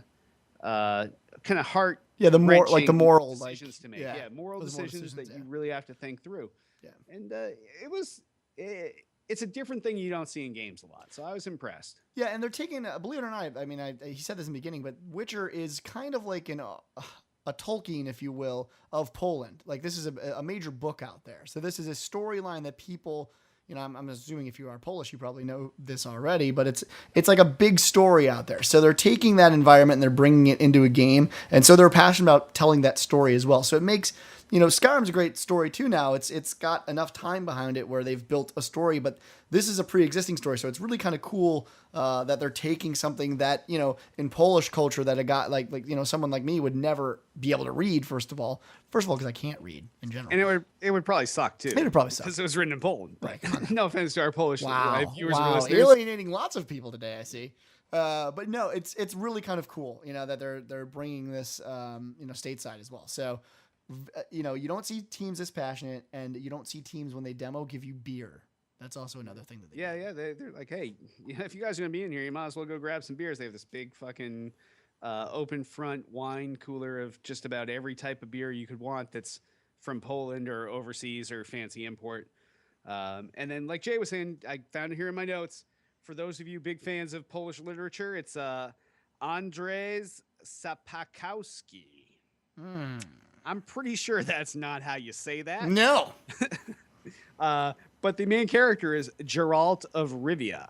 of heart. Yeah, the moral decisions to make. Yeah, moral decisions that you really have to think through. Yeah. And it's a different thing you don't see in games a lot. So I was impressed. Yeah, and they're taking, believe it or not, I mean, he said this in the beginning, but Witcher is kind of like a Tolkien, if you will, of Poland. Like this is a major book out there. So this is a storyline that people, I'm assuming if you are Polish, you probably know this already, but it's like a big story out there. So they're taking that environment and they're bringing it into a game. And so they're passionate about telling that story as well. So it makes, Skyrim's a great story too now. It's got enough time behind it where they've built a story, but this is a pre-existing story. So it's really kind of cool that they're taking something that, in Polish culture that a guy like someone like me would never be able to read, first of all, because I can't read in general. And it would probably suck too. It would probably suck. Because it was written in Poland. Right. No offense to our Polish viewers and listeners. Alienating lots of people today, I see. But no, it's really kind of cool, that they're bringing this, stateside as well. So, you don't see teams this passionate, and you don't see teams when they demo give you beer. That's also another thing that they do. Yeah, they're like, hey, if you guys are gonna be in here, you might as well go grab some beers. They have this big fucking open front wine cooler of just about every type of beer you could want that's from Poland or overseas or fancy import. And then, like Jay was saying, I found it here in my notes. For those of you big fans of Polish literature, it's Andrzej Sapkowski. I'm pretty sure that's not how you say that. No. But the main character is Geralt of Rivia.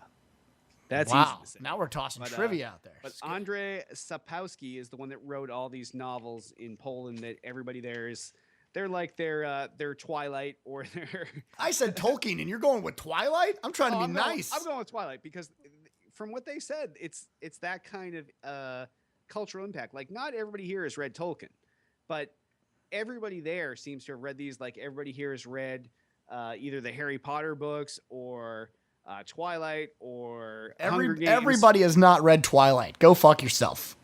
That's easy to say. Now we're tossing trivia out there. But Andrzej Sapkowski is the one that wrote all these novels in Poland that everybody there is. They're like their Twilight or their. I said Tolkien, and you're going with Twilight? I'm trying to be nice. I'm going with Twilight because, from what they said, it's that kind of cultural impact. Like, not everybody here has read Tolkien, but everybody there seems to have read these. Like, everybody here has read either the Harry Potter books or Twilight or Hunger Games. Everybody has not read Twilight. Go fuck yourself.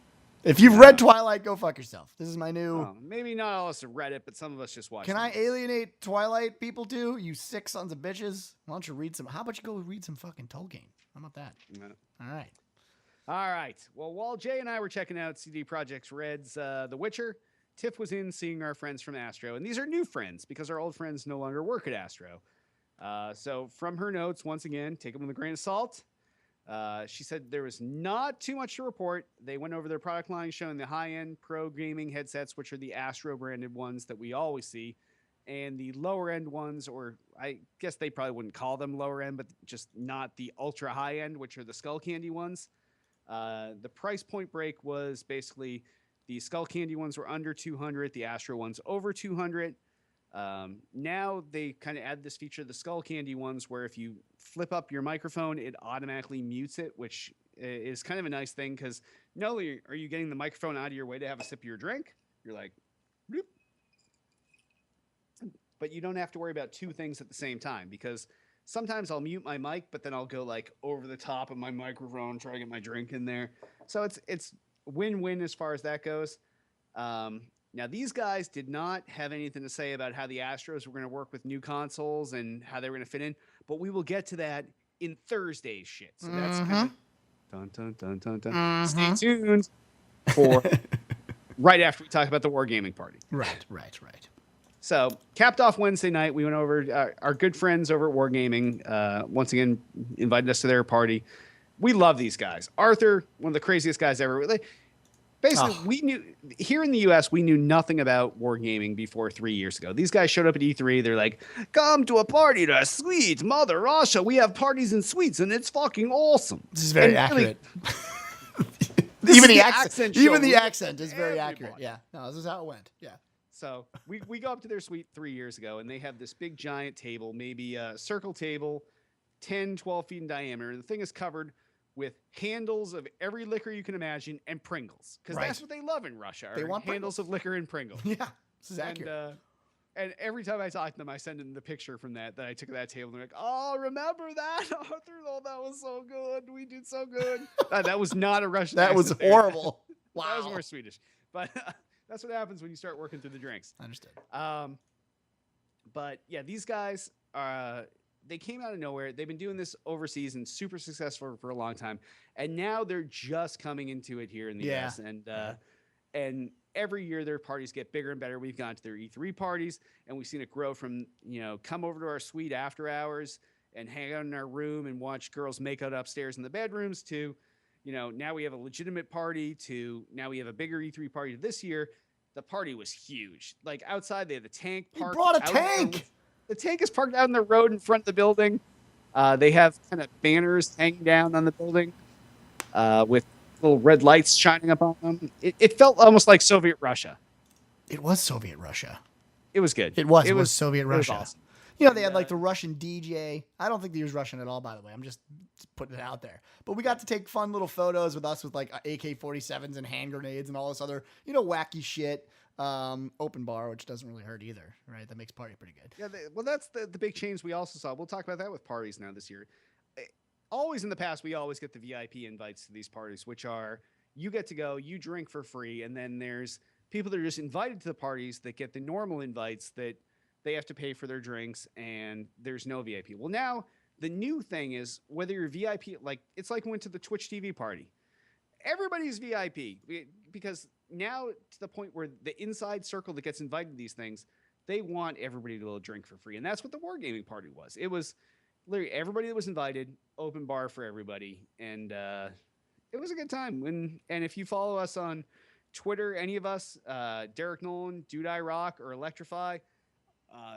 If you've read Twilight, go fuck yourself. This is my new... maybe not all of us have read it, but some of us just watched it. Can I alienate Twilight people too? You sick sons of bitches. Why don't you read some... How about you go read some fucking Tolkien? How about that? No. All right. Well, while Jay and I were checking out CD Projekt Red's The Witcher, Tiff was in seeing our friends from Astro. And these are new friends because our old friends no longer work at Astro. So from her notes, once again, take them with a grain of salt. She said there was not too much to report. They went over their product line showing the high-end pro gaming headsets, which are the Astro branded ones that we always see, and the lower end ones, or I guess they probably wouldn't call them lower end, but just not the ultra high end, which are the Skull Candy ones. The price point break was basically the Skull Candy ones were under 200, the Astro ones over 200. Now they kind of add this feature, the Skull Candy ones, where if you flip up your microphone, it automatically mutes it, which is kind of a nice thing because not only are you getting the microphone out of your way to have a sip of your drink, you're like, bloop, but you don't have to worry about two things at the same time because sometimes I'll mute my mic, but then I'll go like over the top of my microphone, try to get my drink in there. So it's win-win as far as that goes. Now, these guys did not have anything to say about how the Astros were going to work with new consoles and how they were going to fit in, but we will get to that in Thursday's shit. So that's kind of dun, dun, dun, dun, dun. Stay tuned for right after we talk about the Wargaming Party. Right. So, capped off Wednesday night, we went over, our good friends over at Wargaming, once again, invited us to their party. We love these guys. Arthur, one of the craziest guys ever. Basically, Oh. we knew here in the U.S. we knew nothing about wargaming before 3 years ago. These guys showed up at E3. They're like, "Come to a party to Sweet Mother Russia. We have parties and sweets, and it's fucking awesome." This is very And really, accurate. this Even is the the accent, accent even show the with accent is very accurate. everybody. Yeah. No, this is how it went. Yeah. So we go up to their suite 3 years ago, and they have this big giant table, maybe a circle table, 10, 12 feet in diameter. The thing is covered with handles of every liquor you can imagine and Pringles, because Right. that's what they love in Russia. They are want handles of liquor and Pringles. Yeah. This is And accurate. and every time I talk to them, I send them the picture from that I took at that table. They're like, "Oh, remember that, Arthur? Oh, that was so good. We did so good." That was not a Russian. That was accent there. horrible. That was Wow. more Swedish. But that's what happens when you start working through the drinks. Understood. But yeah, these guys they came out of nowhere. They've been doing this overseas and super successful for a long time, and now they're just coming into it here in the Yeah. U.S. And every year their parties get bigger and better. We've gone to their E3 parties, and we've seen it grow from come over to our suite after hours and hang out in our room and watch girls make out upstairs in the bedrooms to now we have a legitimate party to now we have a bigger E3 party this year. The party was huge. Like outside, they had the tank You parked. brought a out in tank. the tank is parked out in the road in front of the building. They have kind of banners hanging down on the building with little red lights shining up on them. It felt almost like Soviet Russia. It was Soviet Russia. It was good. It was Soviet it was Russia. awesome. They had And, like the Russian DJ. I don't think he was Russian at all, by the way. I'm just putting it out there. But we got to take fun little photos with us with like AK-47s and hand grenades and all this other, wacky shit. Open bar, which doesn't really hurt either, right? That makes party pretty good. Yeah, well, that's the big change we also saw. We'll talk about that with parties now this year. Always in the past, we always get the VIP invites to these parties, which are you get to go, you drink for free, and then there's people that are just invited to the parties that get the normal invites that they have to pay for their drinks, and there's no VIP. Well, now the new thing is whether you're VIP, like it's like went to the Twitch TV party. Everybody's VIP because now to the point where the inside circle that gets invited to these things, they want everybody to drink for free. And that's what the Wargaming party was. It was literally everybody that was invited, open bar for everybody. And it was a good time. And if you follow us on Twitter, any of us, Derek Nolan, Dude I Rock, or Electrify,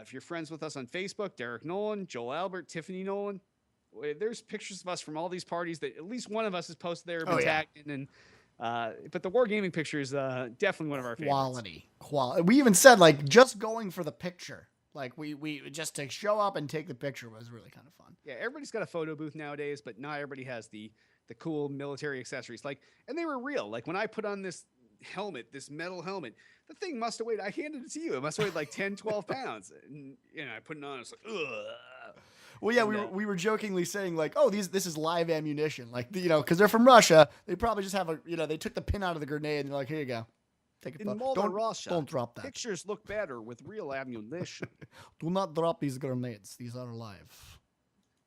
if you're friends with us on Facebook, Derek Nolan, Joel Albert, Tiffany Nolan, there's pictures of us from all these parties that at least one of us has posted there, been tagged in, and but the Wargaming picture is definitely one of our favorites. Quality. We even said like just going for the picture, like we just to show up and take the picture was really kind of fun. Yeah, everybody's got a photo booth nowadays, but not everybody has the cool military accessories. Like, and they were real. Like when I put on this helmet, this metal helmet, the thing must have weighed. I handed it to you. It must have weighed like 10, 12 pounds. And I put it on. It's like, ugh. Well, yeah, we were jokingly saying like, oh, this is live ammunition, like because they're from Russia, they probably just have they took the pin out of the grenade and they're like, here you go, take it. In Mother Russia, don't drop that. Pictures look better with real ammunition. Do not drop these grenades; these are live.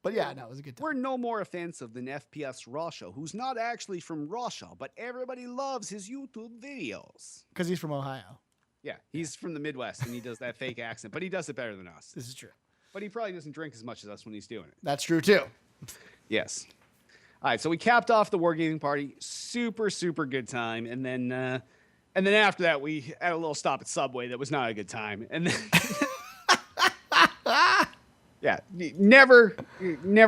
But yeah, no, it was a good time. We're no more offensive than FPS Russia, who's not actually from Russia, but everybody loves his YouTube videos. Because he's from Ohio. Yeah, he's from the Midwest and he does that fake accent, but he does it better than us. This is true. But he probably doesn't drink as much as us when he's doing it. That's true too. Yes. All right, so we capped off the Wargaming party. Super, super good time. And then after that, we had a little stop at Subway that was not a good time. And then yeah, never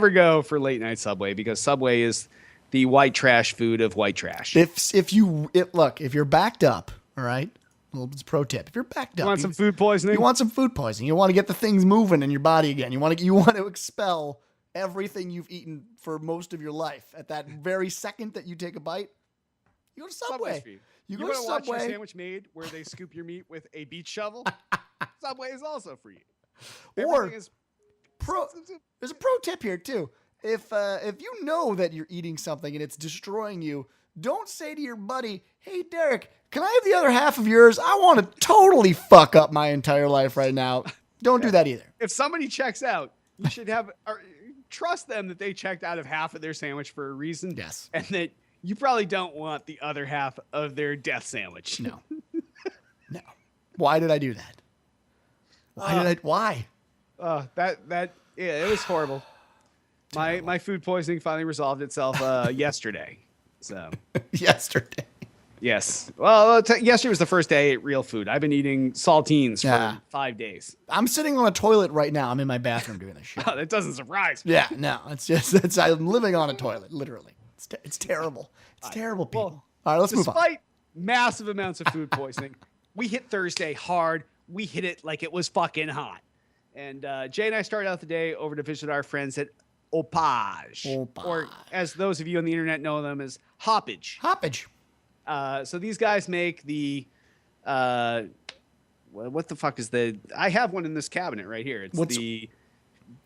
go for late night Subway because Subway is the white trash food of white trash. If you're backed up, all right. Well, it's a pro tip. If you're backed up, You want some food poisoning? You want some food poisoning. You want to get the things moving in your body again. You want to expel everything you've eaten for most of your life. At that very second that you take a bite, you go to Subway. You go to want to watch your Subway. sandwich made where they scoop your meat with a beach shovel? Subway is also for you. Or Everything is there's a pro tip here too. If you know that you're eating something and it's destroying you, don't say to your buddy, "Hey Derek, can I have the other half of yours? I want to totally fuck up my entire life right now." Don't do that either. If somebody checks out, you should trust them that they checked out of half of their sandwich for a reason. Yes. And that you probably don't want the other half of their death sandwich. No. No. Why did I do that? Why? It was horrible. My food poisoning finally resolved itself yesterday. So Yesterday. Yes. Well, yesterday was the first day I ate real food. I've been eating saltines for 5 days. I'm sitting on a toilet right now. I'm in my bathroom doing this shit. Oh, that doesn't surprise me. Yeah, no, I'm living on a toilet, literally. It's terrible. It's terrible, people. Well, all right, let's move on. Despite massive amounts of food poisoning, we hit Thursday hard. We hit it like it was fucking hot. And Jay and I started out the day over to visit our friends at Opage. Or as those of you on the internet know them as Hoppage. So these guys make the what the fuck is I have one in this cabinet right here. It's the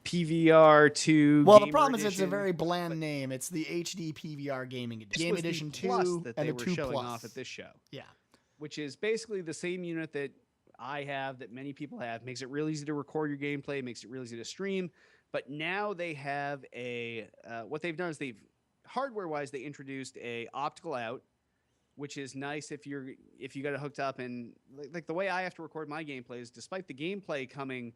PVR2. Well, the problem is it's a very bland name. It's the HD PVR Gaming Edition. Game Edition 2 that and they the were 2 showing Plus. off at this show. Yeah. Which is basically the same unit that I have, that many people have. Makes it real easy to record your gameplay, makes it real easy to stream. But now they have what they've done is hardware-wise, they introduced a optical out, which is nice if you got it hooked up. And like the way I have to record my gameplay is, despite the gameplay coming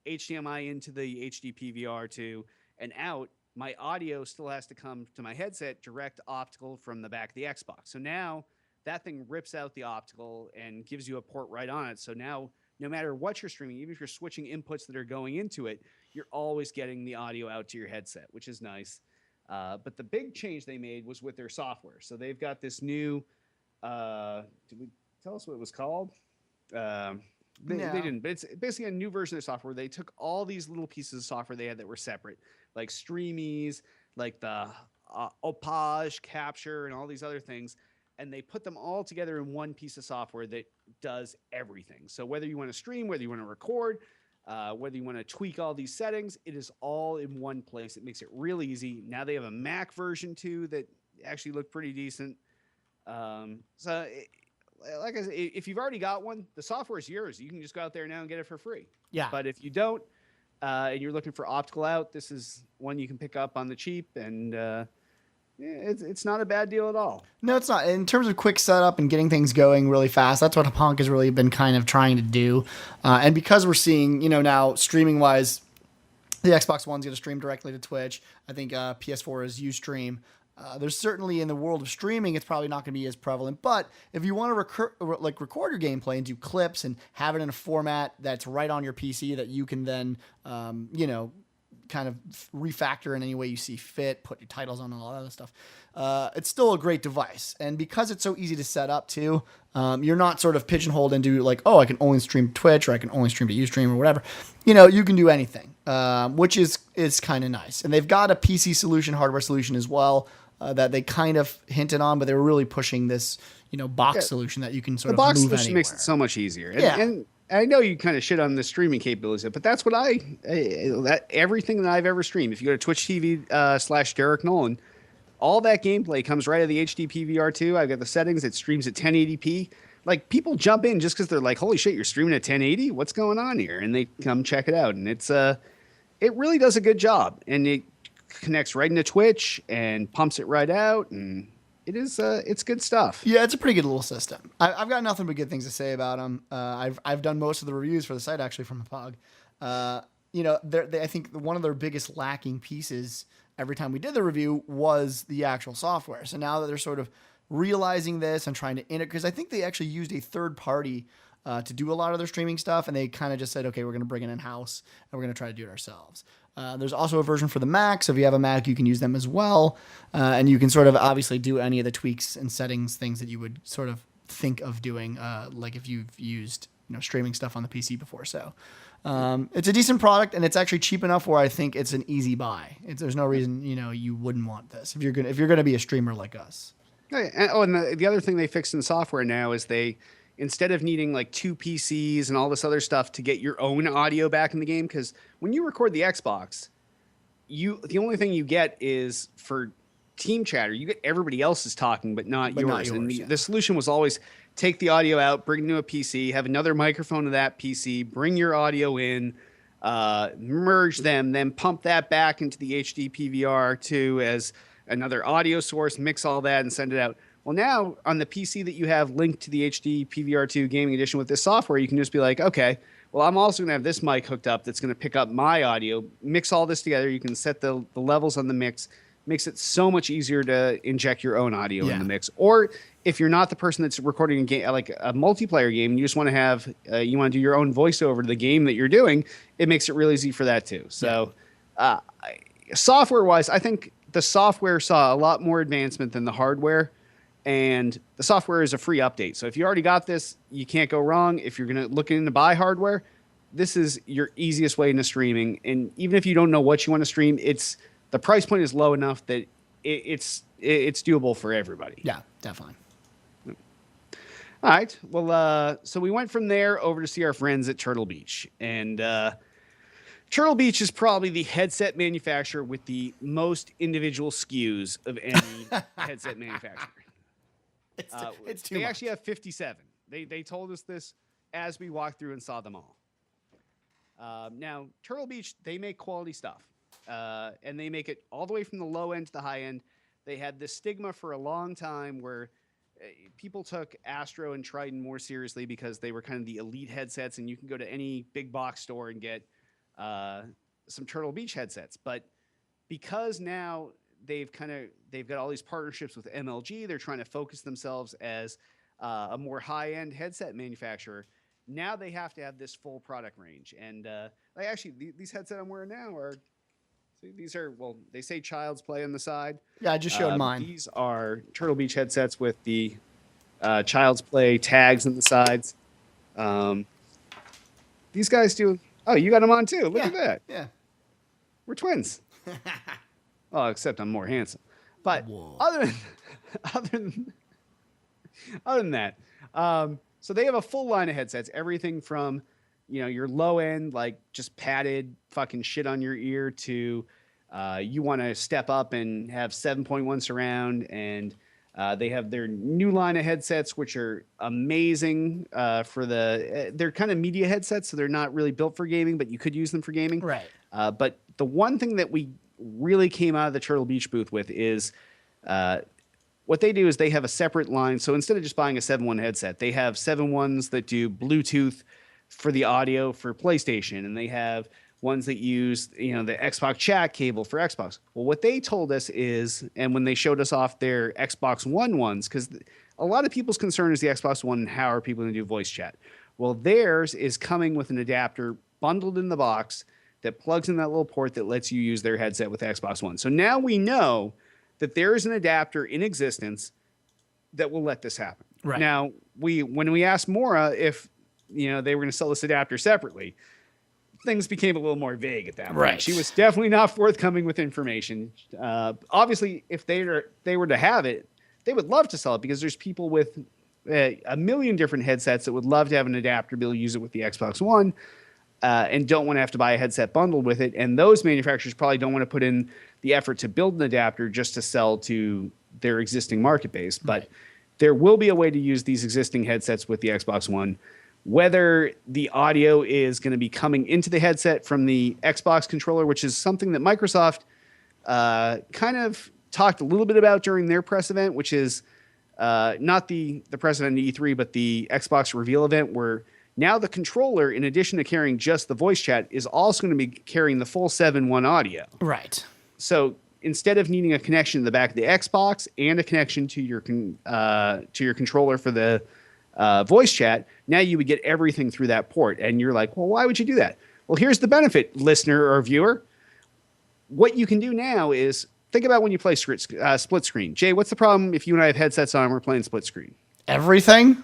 HDMI into the HD PVR2 and out, my audio still has to come to my headset direct optical from the back of the Xbox. So now that thing rips out the optical and gives you a port right on it. So now, no matter what you're streaming, even if you're switching inputs that are going into it, you're always getting the audio out to your headset, which is nice. But the big change they made was with their software. So they've got this new, did we tell us what it was called? They didn't, but it's basically a new version of software. They took all these little pieces of software they had that were separate, like Streamies, like the Opage, Capture, and all these other things, and they put them all together in one piece of software that does everything. So whether you want to stream, whether you want to record, whether you want to tweak all these settings, it is all in one place. It makes it real easy. Now they have a Mac version too that actually looked pretty decent. Like I said, if you've already got one, the software is yours. You can just go out there now and get it for free. Yeah. But if you don't, and you're looking for optical out, this is one you can pick up on the cheap, and it's not a bad deal at all. No, it's not. In terms of quick setup and getting things going really fast, that's what Hapunk has really been kind of trying to do. And because we're seeing, now streaming-wise, the Xbox One's going to stream directly to Twitch. I think PS4 is Ustream. There's certainly, in the world of streaming, it's probably not going to be as prevalent. But if you want to record your gameplay and do clips and have it in a format that's right on your PC that you can then, kind of refactor in any way you see fit, put your titles on and all that other stuff, it's still a great device. And because it's so easy to set up too, you're not sort of pigeonholed into like, oh, I can only stream Twitch or I can only stream to Ustream or whatever. You can do anything, which is kind of nice. And they've got a PC solution, hardware solution as well, that they kind of hinted on, but they were really pushing this, box solution that you can sort of move anywhere. The box solution makes it so much easier. And I know you kind of shit on the streaming capabilities, but that's what everything that I've ever streamed. If you go to Twitch TV / Derek Nolan, all that gameplay comes right out of the HD PVR2. I've got the settings. It streams at 1080p. Like, people jump in just because they're like, holy shit, you're streaming at 1080? What's going on here? And they come check it out. And it really does a good job. And it connects right into Twitch and pumps it right out. And it's good stuff. Yeah, it's a pretty good little system. I've got nothing but good things to say about them. I've done most of the reviews for the site actually from Hapunk. I think one of their biggest lacking pieces every time we did the review was the actual software. So now that they're sort of realizing this and trying to integrate, because I think they actually used a third party to do a lot of their streaming stuff, and they kind of just said, okay, we're going to bring it in-house and we're going to try to do it ourselves. There's also a version for the Mac, so if you have a Mac, you can use them as well, and you can sort of obviously do any of the tweaks and settings, things that you would sort of think of doing, like if you've used streaming stuff on the PC before. So it's a decent product, and it's actually cheap enough where I think it's an easy buy. There's no reason you wouldn't want this if you're gonna be a streamer like us. And the other thing they fixed in the software now is instead of needing like 2 PCs and all this other stuff to get your own audio back in the game, because when you record the Xbox, the only thing you get is for team chatter, you get everybody else's talking, but not yours. And the solution was always take the audio out, bring it to a PC, have another microphone to that PC, bring your audio in, merge them, then pump that back into the HD PVR2 as another audio source, mix all that and send it out. Well, now on the PC that you have linked to the HD PVR2 Gaming Edition with this software, you can just be like, okay, well, I'm also going to have this mic hooked up that's going to pick up my audio, mix all this together. You can set the levels on the mix, makes it so much easier to inject your own audio in the mix. Or if you're not the person that's recording a game, like a multiplayer game, and you just want to have, you want to do your own voiceover to the game that you're doing, it makes it really easy for that too. So, software wise, I think the software saw a lot more advancement than the hardware, and the software is a free update. So if you already got this, you can't go wrong. If you're going to look into buy hardware, this is your easiest way into streaming. And even if you don't know what you want to stream, the price point is low enough that it's doable for everybody. Yeah, definitely. All right. Well, so we went from there over to see our friends at Turtle Beach. And Turtle Beach is probably the headset manufacturer with the most individual SKUs of any headset manufacturer. It's too They much. actually have 57. They told us this as we walked through and saw them all. Now, Turtle Beach, they make quality stuff. And they make it all the way from the low end to the high end. They had this stigma for a long time where people took Astro and Triton more seriously because they were kind of the elite headsets, and you can go to any big box store and get some Turtle Beach headsets. But because now they've got all these partnerships with MLG, they're trying to focus themselves as a more high end headset manufacturer. Now they have to have this full product range, and these headsets I'm wearing now are. These are, well, they say Child's Play on the side. Yeah, I just showed mine. These are Turtle Beach headsets with the Child's Play tags on the sides. These guys do. Oh, you got them on too. Look at that. Yeah. We're twins. Oh, except I'm more handsome. But other than that, so they have a full line of headsets. Everything from your low end, like just padded fucking shit on your ear, to you want to step up and have 7.1 surround, and they have their new line of headsets, which are amazing they're kind of media headsets, so they're not really built for gaming, but you could use them for gaming. Right. But the one thing that we really came out of the Turtle Beach booth with is what they do is they have a separate line. So instead of just buying a 7.1 headset, they have 7.1s that do Bluetooth for the audio for PlayStation, and they have ones that use the Xbox chat cable for Xbox. Well, what they told us is, and when they showed us off their Xbox One ones, because a lot of people's concern is the Xbox One and how are people going to do voice chat. Well, theirs is coming with an adapter bundled in the box that plugs in that little port that lets you use their headset with Xbox One. So now we know that there is an adapter in existence that will let this happen. Right. Now, when we asked Maura if they were going to sell this adapter separately, things became a little more vague at that point. Right. She was definitely not forthcoming with information. Obviously, if they were to have it, they would love to sell it, because there's people with a million different headsets that would love to have an adapter, be able to use it with the Xbox One, and don't want to have to buy a headset bundled with it. And those manufacturers probably don't want to put in the effort to build an adapter just to sell to their existing market base. But there will be a way to use these existing headsets with the Xbox One. Whether the audio is going to be coming into the headset from the Xbox controller, which is something that Microsoft kind of talked a little bit about during their press event, which is not the press event at E3, but the Xbox reveal event, where now the controller, in addition to carrying just the voice chat, is also going to be carrying the full 7.1 audio. Right. So instead of needing a connection to the back of the Xbox and a connection to your controller for the voice chat, now you would get everything through that port. And you're like, well, why would you do that? Well, here's the benefit, listener or viewer. What you can do now is think about when you play split screen. Jay, what's the problem if you and I have headsets on and we're playing split screen? Everything?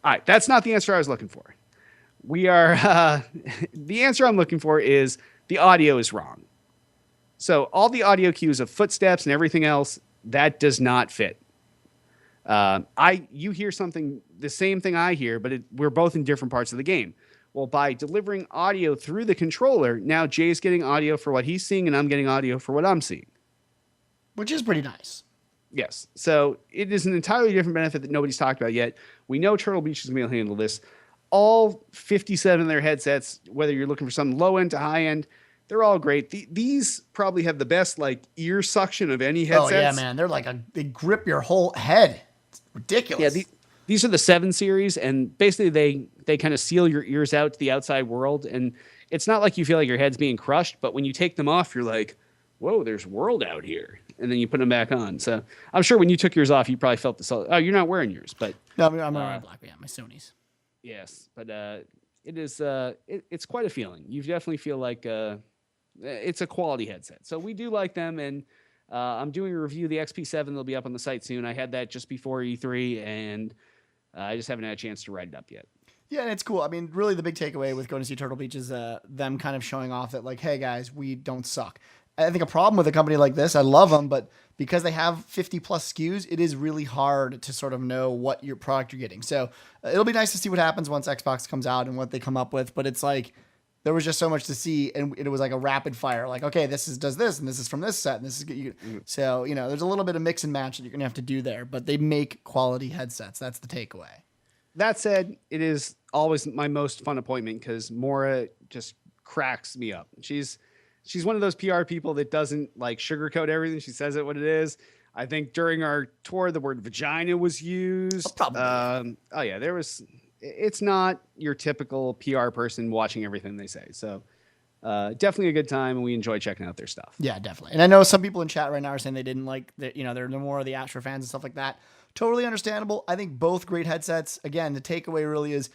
All right, that's not the answer I was looking for. The answer I'm looking for is the audio is wrong. So all the audio cues of footsteps and everything else, that does not fit. You hear something, the same thing I hear, but we're both in different parts of the game. Well, by delivering audio through the controller, now Jay's getting audio for what he's seeing, and I'm getting audio for what I'm seeing. Which is pretty nice. Yes. So it is an entirely different benefit that nobody's talked about yet. We know Turtle Beach is going to be able to handle this. All 57 of their headsets, whether you're looking for something low end to high end, they're all great. These probably have the best ear suction of any headsets. Oh yeah, man. They're they grip your whole head. It's ridiculous. Yeah, these are the 7 series, and basically they kind of seal your ears out to the outside world. And it's not like you feel like your head's being crushed, but when you take them off, you're like, whoa, there's world out here. And then you put them back on. So I'm sure when you took yours off, you probably felt the oh, you're not wearing yours, but no, I'm wearing black. Yeah, my Sony's. Yes, but it is it's quite a feeling. You definitely feel like it's a quality headset. So we do like them, and I'm doing a review of the XP7. They'll be up on the site soon. I had that just before E3, and I just haven't had a chance to write it up yet. Yeah, and it's cool. I mean, really the big takeaway with going to see Turtle Beach is them kind of showing off that, like, hey, guys, we don't suck. I think a problem with a company like this, I love them, but because they have 50 plus SKUs, it is really hard to sort of know what your product you're getting. So it'll be nice to see what happens once Xbox comes out and what they come up with. But it's like, there was just so much to see, and it was like a rapid fire. Like, okay, does this, and this is from this set, and this is so there's a little bit of mix and match that you're gonna have to do there. But they make quality headsets. That's the takeaway. That said, it is always my most fun appointment because Maura just cracks me up. She's one of those PR people that doesn't like sugarcoat everything. She says it what it is. I think during our tour, the word vagina was used. Probably. Oh yeah, it's not your typical PR person watching everything they say. So definitely a good time, and we enjoy checking out their stuff. Yeah, definitely. And I know some people in chat right now are saying they didn't like that. They're more of the Astro fans and stuff like that. Totally understandable. I think both great headsets. Again, the takeaway really is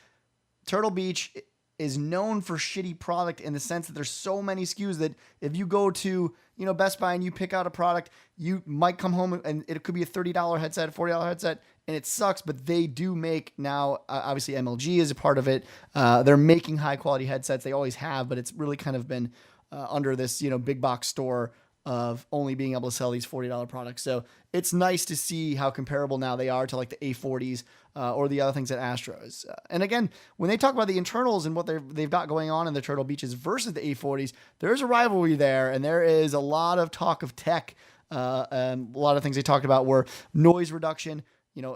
Turtle Beach is known for shitty product in the sense that there's so many SKUs that if you go to, Best Buy and you pick out a product, you might come home and it could be a $30 headset, $40 headset, and it sucks, but they do make now, obviously MLG is a part of it. They're making high quality headsets. They always have, but it's really kind of been under this, big box store of only being able to sell these $40 products. So it's nice to see how comparable now they are to like the A40s or the other things at Astros. And again, when they talk about the internals and what they've got going on in the Turtle Beaches versus the A40s, there's a rivalry there, and there is a lot of talk of tech. A lot of things they talked about were noise reduction,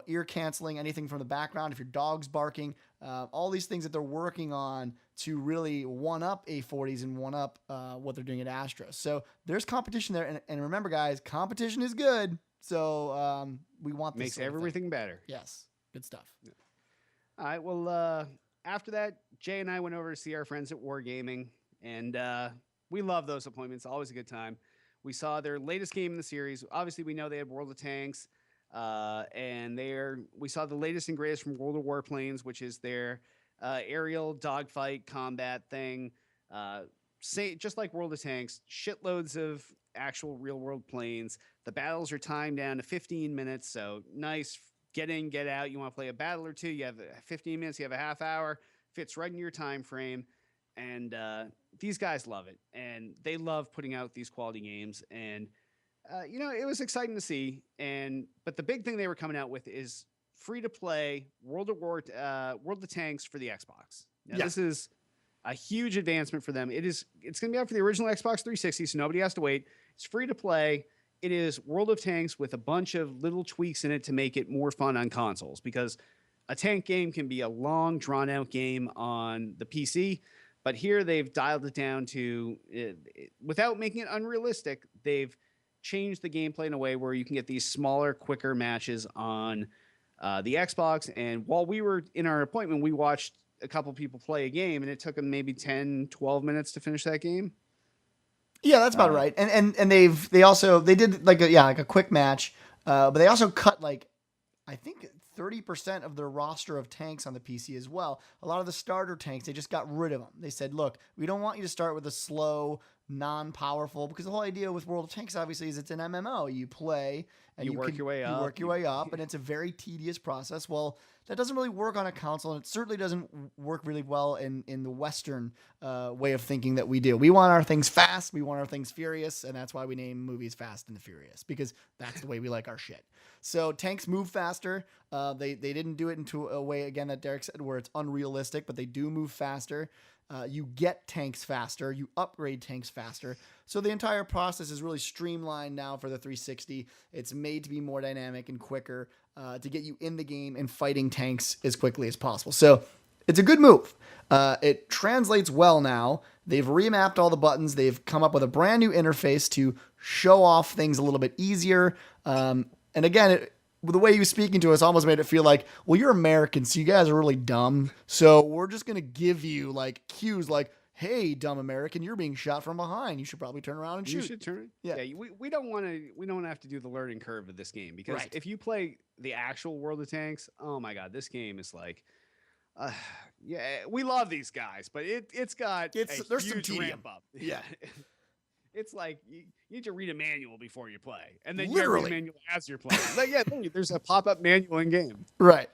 ear canceling, anything from the background, if your dog's barking, all these things that they're working on to really one-up A40s and one-up what they're doing at Astros. So there's competition there. And remember, guys, competition is good. So we want this. Makes everything better. Yes. Good stuff. Yeah. All right. Well, after that, Jay and I went over to see our friends at Wargaming, and we love those appointments. Always a good time. We saw their latest game in the series. Obviously, we know they had World of Tanks. And we saw the latest and greatest from World of Warplanes, which is their aerial dogfight combat thing. Just like World of Tanks, shitloads of actual real world planes. The battles are timed down to 15 minutes, so nice. Get in, get out. You want to play a battle or two, you have 15 minutes, you have a half hour, fits right in your time frame. And these guys love it, and they love putting out these quality games. And it was exciting to see. But the big thing they were coming out with is free to play World of Tanks for the Xbox. Now, This is a huge advancement for them. It's going to be out for the original Xbox 360, so nobody has to wait. It's free to play. It is World of Tanks with a bunch of little tweaks in it to make it more fun on consoles, because a tank game can be a long, drawn-out game on the PC. But here they've dialed it down to, without making it unrealistic, they've changed the gameplay in a way where you can get these smaller, quicker matches on the Xbox. And while we were in our appointment, we watched a couple people play a game, and it took them maybe 10, 12 minutes to finish that game. Yeah, that's about right. And they did like a quick match, but they also cut I think 30% of their roster of tanks on the PC as well. A lot of the starter tanks, they just got rid of them. They said, look, we don't want you to start with a slow, non-powerful, because the whole idea with World of Tanks obviously is it's an MMO. You play and you work your way up, and it's a very tedious process. Well, that doesn't really work on a console, and it certainly doesn't work really well in the Western way of thinking that we do. We want our things fast, we want our things furious, and that's why we name movies Fast and the Furious, because that's the way we like our shit. So tanks move faster. They didn't do it into a way, again, that Derek said, where it's unrealistic, but they do move faster. You get tanks faster. You upgrade tanks faster. So the entire process is really streamlined now for the 360. It's made to be more dynamic and quicker to get you in the game and fighting tanks as quickly as possible. So it's a good move. It translates well now. They've remapped all the buttons. They've come up with a brand new interface to show off things a little bit easier. And again, the way he was speaking to us almost made it feel like, well, you're American, so you guys are really dumb. So we're just going to give you cues like, hey, dumb American, you're being shot from behind. You should probably turn around and shoot. You should turn. Yeah. We don't want to. We don't have to do the learning curve of this game because Right. if you play the actual World of Tanks, oh my god, this game is like, uh, yeah, we love these guys, but it's got There's some huge tedium. ramp up. Yeah. It's like you need to read a manual before you play, and then Literally. you read a manual as you're playing. Like, yeah, there's a pop-up manual in game. Right.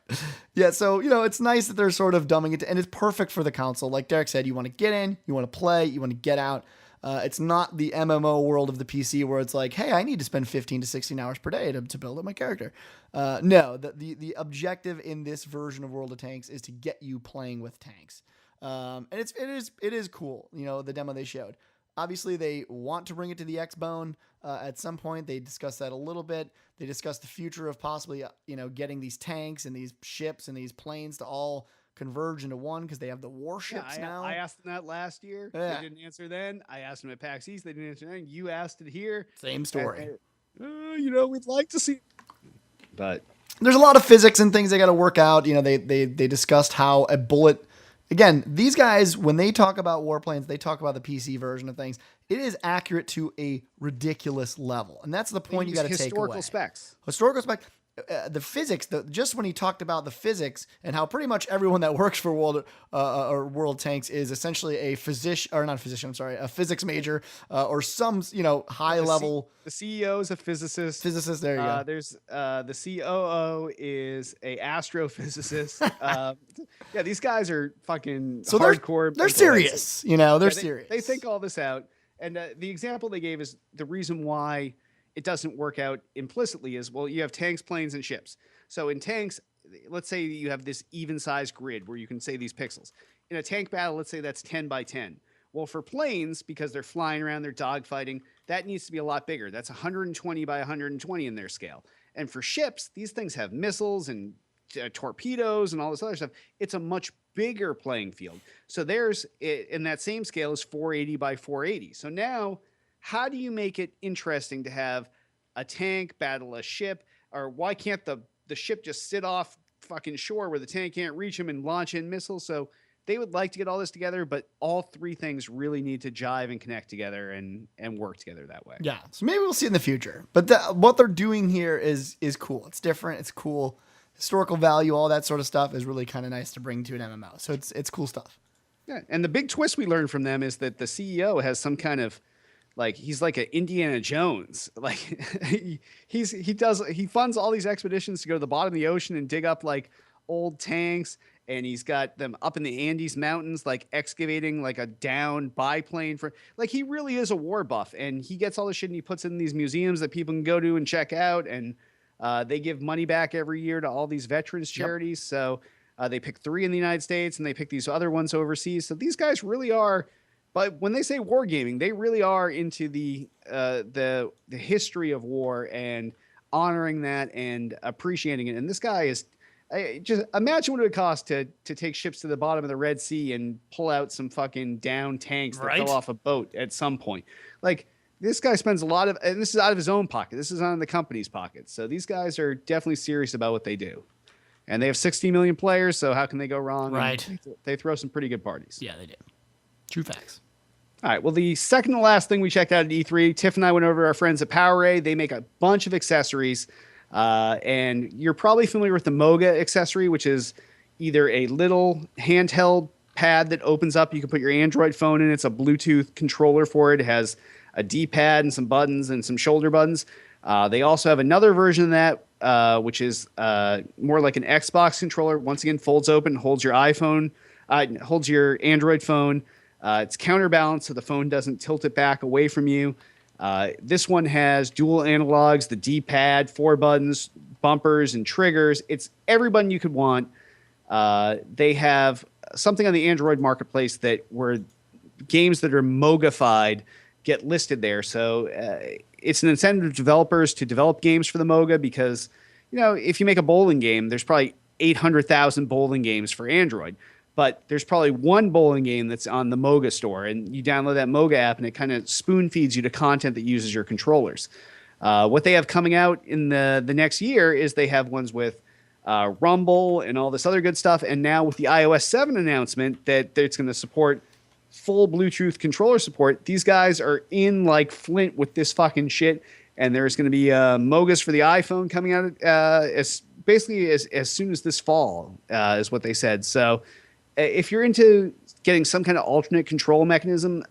Yeah. So, it's nice that they're sort of dumbing it, and it's perfect for the console. Like Derek said, you want to get in, you want to play, you want to get out. It's not the MMO world of the PC where it's like, hey, I need to spend 15 to 16 hours per day to build up my character. No, the objective in this version of World of Tanks is to get you playing with tanks. And it is cool, the demo they showed. Obviously, they want to bring it to the X-Bone at some point. They discussed that a little bit. They discussed the future of possibly, getting these tanks and these ships and these planes to all converge into one because they have the warships now. I asked them that last year. Yeah. They didn't answer then. I asked them at PAX East. They didn't answer then. You asked it here. Same story. We'd like to see. But there's a lot of physics and things they got to work out. They discussed how a bullet. Again, these guys, when they talk about warplanes, they talk about the PC version of things. It is accurate to a ridiculous level, and that's the point you got to take away. Historical specs. Historical specs. The physics, just when he talked about the physics and how pretty much everyone that works for World Tanks is essentially a physician, or not a physician, I'm sorry, a physics major or some, high level. The CEO is a physicist. Physicist, there you go. There's the COO is a astrophysicist. Yeah, these guys are fucking hardcore. They're serious, they're serious. They think all this out. And the example they gave is the reason why it doesn't work out implicitly is, well, you have tanks, planes, and ships. So in tanks, let's say you have this even size grid where you can say these pixels. In a tank battle, let's say that's 10 by 10. Well, for planes, because they're flying around, they're dogfighting, that needs to be a lot bigger. That's 120 by 120 in their scale. And for ships, these things have missiles and torpedoes and all this other stuff. It's a much bigger playing field. So in that same scale is 480 by 480. So now, how do you make it interesting to have a tank battle a ship? Or why can't the ship just sit off fucking shore where the tank can't reach them and launch in missiles? So they would like to get all this together, but all three things really need to jive and connect together and work together that way. Yeah. So maybe we'll see in the future. But what they're doing here is cool. It's different. It's cool. Historical value, all that sort of stuff is really kind of nice to bring to an MMO. So it's cool stuff. Yeah. And the big twist we learned from them is that the CEO has some kind of he's like an Indiana Jones. Like he funds all these expeditions to go to the bottom of the ocean and dig up like old tanks, and he's got them up in the Andes Mountains, like excavating like a down biplane for he really is a war buff, and he gets all this shit and he puts it in these museums that people can go to and check out, and they give money back every year to all these veterans charities. Yep. So they pick 3 in the United States and they pick these other ones overseas. So these guys really are. But when they say wargaming, they really are into the history of war and honoring that and appreciating it. And this guy is just imagine what it would cost to take ships to the bottom of the Red Sea and pull out some fucking down tanks that fell off a boat at some point. This guy spends a lot of, and this is out of his own pocket. This is out of the company's pocket. So these guys are definitely serious about what they do. And they have 60 million players, so how can they go wrong? Right. They throw some pretty good parties. Yeah, they do. True facts. All right. Well, the second to last thing we checked out at E3, Tiff and I went over to our friends at PowerA. They make a bunch of accessories. And you're probably familiar with the Moga accessory, which is either a little handheld pad that opens up. You can put your Android phone in. It's a Bluetooth controller for it. It has a D-pad and some buttons and some shoulder buttons. They also have another version of that, which is more like an Xbox controller. Once again, folds open, holds your iPhone, holds your Android phone. It's counterbalanced so the phone doesn't tilt it back away from you. This one has dual analogs, the D-pad, 4 buttons, bumpers, and triggers. It's every button you could want. They have something on the Android marketplace where games that are Mogified get listed there. So it's an incentive to developers to develop games for the Moga because, if you make a bowling game, there's probably 800,000 bowling games for Android. But there's probably one bowling game that's on the Moga store, and you download that Moga app, and it kind of spoon feeds you to content that uses your controllers. What they have coming out in the next year is they have ones with Rumble and all this other good stuff, and now with the iOS 7 announcement that it's going to support full Bluetooth controller support. These guys are in like Flint with this fucking shit. And there's going to be Mogus for the iPhone coming out as basically as soon as this fall, is what they said. So if you're into getting some kind of alternate control mechanism,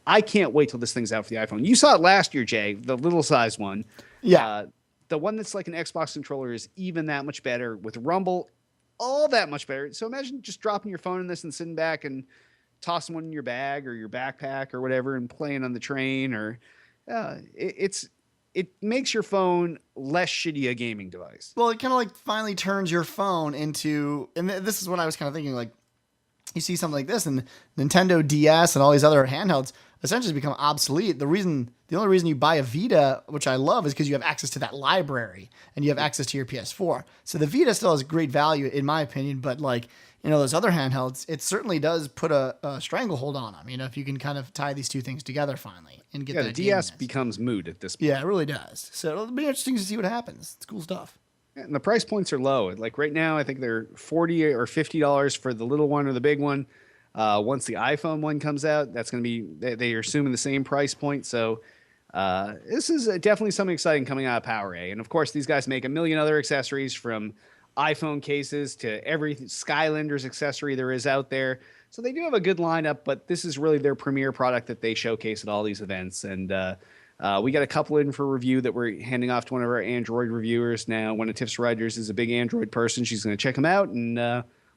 I can't wait till this thing's out for the iPhone. You saw it last year, Jay, the little size one. Yeah. The one that's like an Xbox controller is even that much better with Rumble, all that much better. So imagine just dropping your phone in this and sitting back and tossing one in your bag or your backpack or whatever and playing on the train. Or it makes your phone less shitty a gaming device. Well, it kind of like finally turns your phone into, and this is what I was kind of thinking, like, you see something like this and Nintendo DS and all these other handhelds essentially become obsolete. The only reason you buy a Vita, which I love, is because you have access to that library and you have access to your PS4. So the Vita still has great value in my opinion, but like, those other handhelds, it certainly does put a stranglehold on them. If you can kind of tie these two things together finally and get that. The DS becomes moot at this point. Yeah, it really does. So it'll be interesting to see what happens. It's cool stuff. And the price points are low. Like right now, I think they're $40 or $50 for the little one or the big one. Once the iPhone one comes out, that's going to be, they are assuming the same price point. So this is definitely something exciting coming out of PowerA. And of course, these guys make a million other accessories, from iPhone cases to every Skylanders accessory there is out there. So they do have a good lineup, but this is really their premier product that they showcase at all these events. And we got a couple in for review that we're handing off to one of our Android reviewers now. One of Tiff's writers is a big Android person. She's going to check them out, and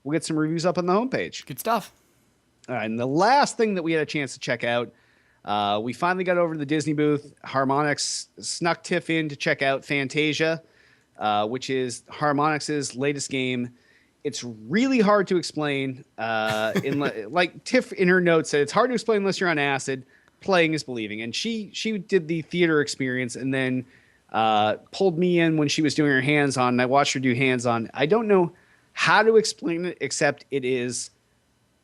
we'll get some reviews up on the homepage. Good stuff. All right, and the last thing that we had a chance to check out, we finally got over to the Disney booth. Harmonix snuck Tiff in to check out Fantasia, which is Harmonix's latest game. It's really hard to explain. Like Tiff in her notes said, it's hard to explain unless you're on acid. Playing is believing. And she did the theater experience and then pulled me in when she was doing her hands-on. And I watched her do hands-on. I don't know how to explain it, except it is,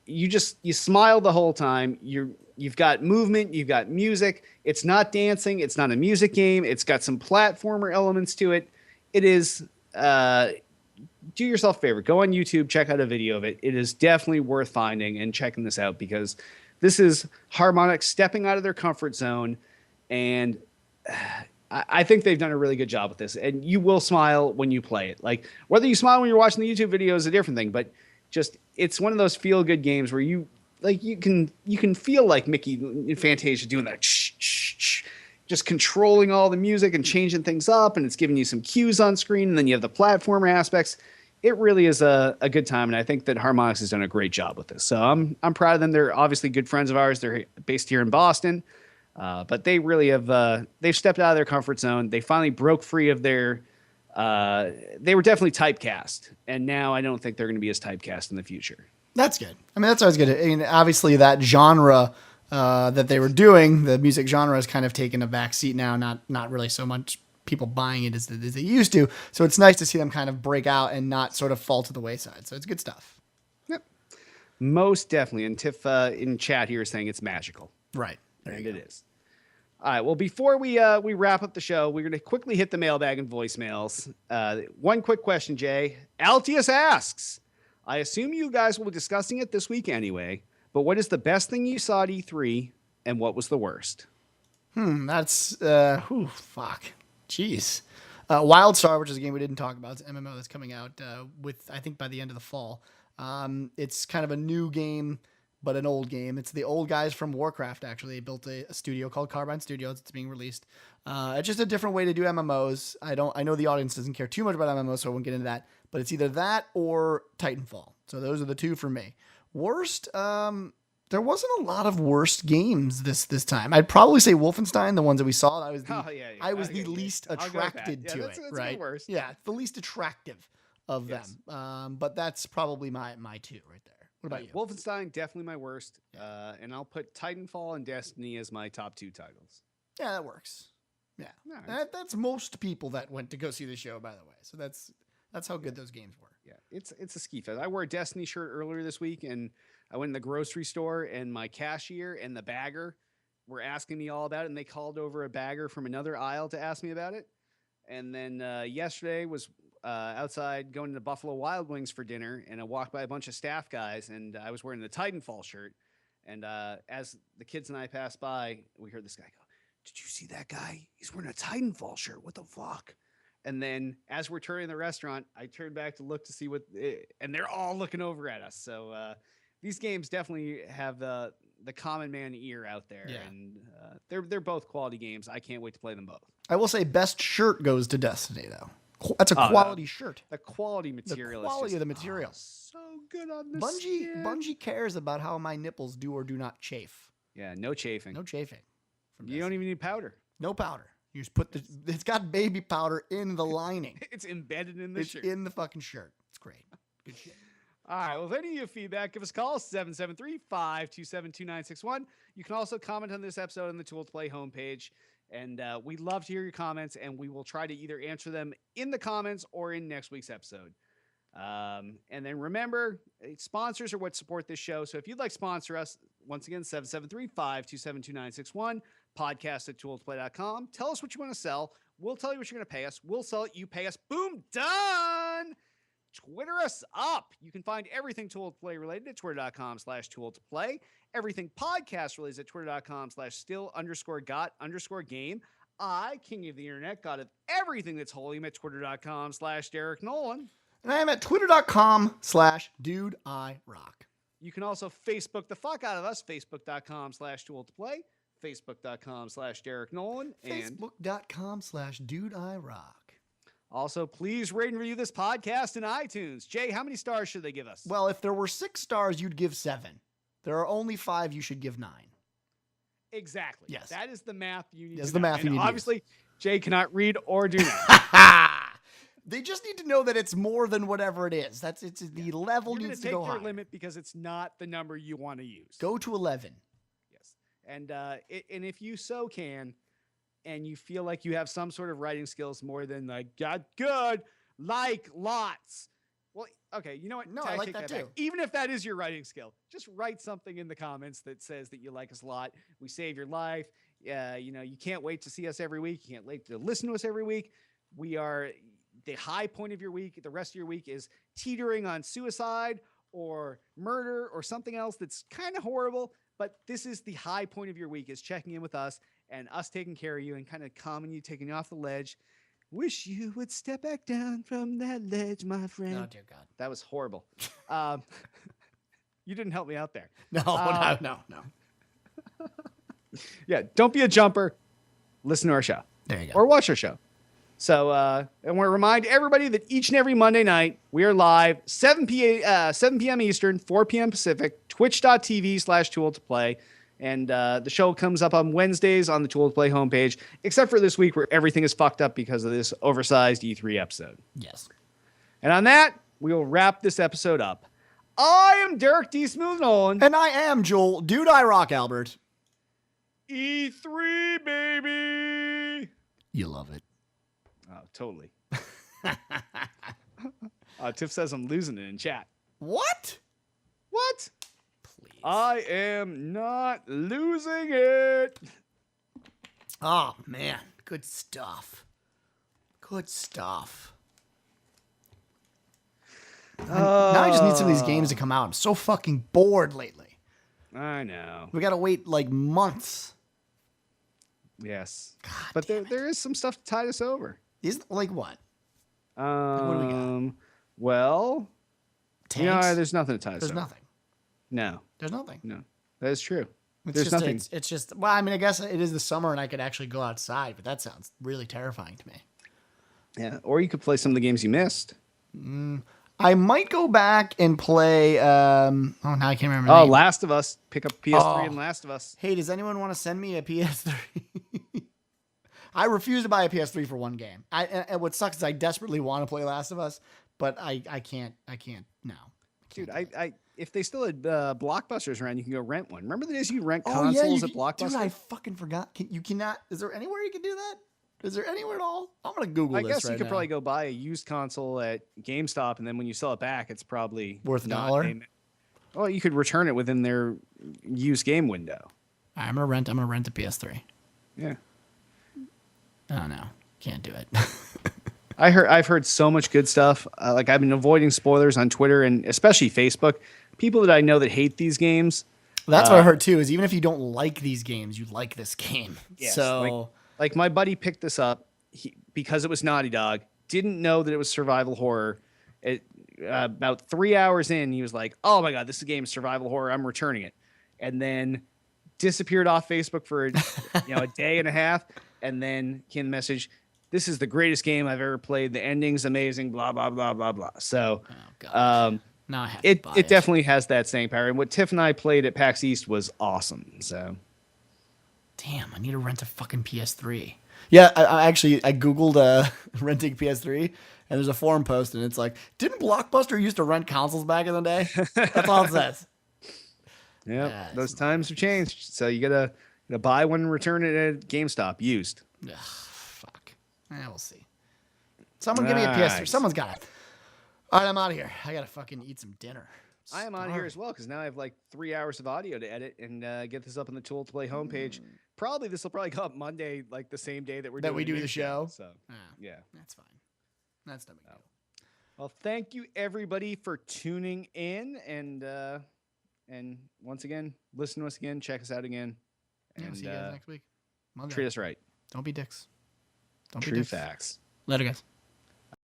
you smile the whole time. You've got movement, you've got music. It's not dancing. It's not a music game. It's got some platformer elements to it. It is, do yourself a favor. Go on YouTube, check out a video of it. It is definitely worth finding and checking this out, because this is Harmonix stepping out of their comfort zone, and I think they've done a really good job with this. And you will smile when you play it. Like, whether you smile when you're watching the YouTube video is a different thing, but just, it's one of those feel-good games where you can feel like Mickey in Fantasia doing that, just controlling all the music and changing things up, and it's giving you some cues on screen, and then you have the platformer aspects. It really is a good time, and I think that Harmonix has done a great job with this. So I'm proud of them. They're obviously good friends of ours. They're based here in Boston, but they really have they've stepped out of their comfort zone. They finally broke free of their they were definitely typecast, and now I don't think they're going to be as typecast in the future. That's good. I mean, that's always good. I mean, obviously that genre that they were doing, the music genre, has kind of taken a back seat now. Not really so much people buying it as they used to. So it's nice to see them kind of break out and not sort of fall to the wayside. So it's good stuff. Yep. Most definitely. And Tiff in chat here is saying it's magical. Right. And it is. All right. Well, before we wrap up the show, we're going to quickly hit the mailbag and voicemails. One quick question, Jay. Altius asks, I assume you guys will be discussing it this week anyway, but what is the best thing you saw at E3 and what was the worst? That's, fuck. Jeez. WildStar, which is a game we didn't talk about. It's an MMO that's coming out I think by the end of the fall. It's kind of a new game, but an old game. It's the old guys from Warcraft, actually. They built a studio called Carbine Studios. It's being released. It's just a different way to do MMOs. I know the audience doesn't care too much about MMOs, so I won't get into that. But it's either that or Titanfall. So those are the two for me. Worst, there wasn't a lot of worst games this time. I'd probably say Wolfenstein, the ones that we saw. I was the least attracted to it, right? Yeah, the least attractive of them. But that's probably my two right there. What about you? Wolfenstein, definitely my worst. And I'll put Titanfall and Destiny as my top two titles. Yeah, that works. Yeah, that's most people that went to go see the show, by the way. So that's how good those games were. Yeah, it's a ski fest. I wore a Destiny shirt earlier this week, and I went in the grocery store, and my cashier and the bagger were asking me all about it, and they called over a bagger from another aisle to ask me about it. And then yesterday was outside going to Buffalo Wild Wings for dinner, and I walked by a bunch of staff guys, and I was wearing the Titanfall shirt, And as the kids and I passed by, we heard this guy go, "Did you see that guy? He's wearing a Titanfall shirt. What the fuck?" And then as we're turning the restaurant, I turned back to look to see and they're all looking over at us. So these games definitely have the common man ear out there, and they're both quality games. I can't wait to play them both. I will say best shirt goes to Destiny though. That's a quality shirt. The quality material. The quality of the material. So good on this. Bungie cares about how my nipples do or do not chafe. Yeah, no chafing. No chafing. You don't even need powder. No powder. You just put it's got baby powder in the lining. It's embedded in the shirt. It's in the fucking shirt. It's great. Good shit. All right. Well, if any of you have feedback, give us a call, 773-527-2961. You can also comment on this episode on the Tool to Play homepage. And we love to hear your comments, and we will try to either answer them in the comments or in next week's episode. And then remember, sponsors are what support this show. So if you'd like to sponsor us, once again, 773-527-2961, podcast@tooltoplay.com. Tell us what you want to sell. We'll tell you what you're going to pay us. We'll sell it. You pay us. Boom. Done. Twitter us up. You can find everything Tool to Play related at twitter.com/Tool to Play. Everything podcast related at twitter.com/still_got_game. I, king of the internet, god of everything that's holy, I'm at twitter.com/Derek Nolan. And I am at twitter.com/DudeIRock. You can also Facebook the fuck out of us, facebook.com/Tool to Play, facebook.com/Derek Nolan, and facebook.com/DudeIRock. Also, please rate and review this podcast in iTunes. Jay, how many stars should they give us? Well, if there were 6 stars, you'd give 7. There are only 5, you should give 9. Exactly. Yes. That is the math you need to That's know. the math you need to obviously, Jay cannot read or do that. They just need to know that it's more than whatever it is. It's the level You're needs to go higher. take your limit because it's not the number you want to use. Go to 11. Yes. And if you so can, and you feel like you have some sort of writing skills more than like, got good, like lots. Well, okay, you know what? No, I like that too. Back. Even if that is your writing skill, just write something in the comments that says that you like us a lot. We save your life. You can't wait to see us every week. You can't wait to listen to us every week. We are the high point of your week. The rest of your week is teetering on suicide or murder or something else that's kind of horrible. But this is the high point of your week, is checking in with us and us taking care of you and kind of calming you, taking you off the ledge. Wish you would step back down from that ledge, my friend. Oh, dear God. That was horrible. You didn't help me out there. No. Yeah, don't be a jumper. Listen to our show. There you go. Or watch our show. So, and we'll remind everybody that each and every Monday night, we are live, 7 p.m. Eastern, 4 p.m. Pacific, twitch.tv/Tool to Play. And the show comes up on Wednesdays on the Tool to Play homepage, except for this week where everything is fucked up because of this oversized E3 episode. Yes. And on that, we will wrap this episode up. I am Derek D. Smooth Nolan. And I am Joel Dude I Rock Albert. E3, baby. You love it. Oh, totally. Tiff says I'm losing it in chat. What? What? Please. I am not losing it. Oh, man. Good stuff. Good stuff. Now I just need some of these games to come out. I'm so fucking bored lately. I know. We got to wait like months. Yes. God But there is some stuff to tide us over. Is like what? What do we got? Well, Tanks? there's nothing to tie us There's over. nothing. No. There's nothing. No. That is true. It's There's just, nothing. It's just, well, I mean, I guess it is the summer and I could actually go outside, but that sounds really terrifying to me. Yeah. Or you could play some of the games you missed. I might go back and play, now I can't remember the Oh, name. Last of Us. Pick up PS3 and Last of Us. Hey, does anyone want to send me a PS3? I refuse to buy a PS3 for one game. And what sucks is I desperately want to play Last of Us, but I can't now. Dude, if they still had Blockbusters around, you can go rent one. Remember the days you rent consoles at Blockbuster? Dude, I fucking forgot. You cannot. Is there anywhere you can do that? Is there anywhere at all? I'm gonna Google this. I guess you right could now. probably go buy a used console at GameStop, and then when you sell it back, it's probably Worth not $1. Well, you could return it within their used game window. I'm gonna rent the PS3. Yeah. Oh no, can't do it. I've heard so much good stuff. Like I've been avoiding spoilers on Twitter and especially Facebook. People that I know that hate these games. That's what I heard too. Is even if you don't like these games, you like this game. Yes, So like my buddy picked this up because it was Naughty Dog. Didn't know that it was survival horror. About 3 hours in, he was like, "Oh my god, this is a game survival horror. I'm returning it," and then disappeared off Facebook for a day and a half, and then came the message, "This is the greatest game I've ever played. The ending's amazing." Blah blah blah blah blah. So, now I have it definitely has that staying power. And what Tiff and I played at PAX East was awesome. So, damn, I need to rent a fucking PS3. Yeah, I googled renting PS3. And there's a forum post, and it's like, didn't Blockbuster used to rent consoles back in the day? That's all it says. Yeah, those times have changed. So you gotta buy one and return it at GameStop used. Ugh, fuck. We'll see. Someone give me a PS3. Someone's got it. All right, I'm out of here. I gotta fucking eat some dinner. I am out of here as well because now I have like 3 hours of audio to edit and get this up on the Tool to Play homepage. This will probably go up Monday, like the same day that we do the show. So yeah, that's fine. That's no big deal. Well, thank you everybody for tuning in, and once again, listen to us again, check us out again, and see you guys next week. Monday. Treat us right. Don't be dicks. Don't be True dicks. facts. Later, guys.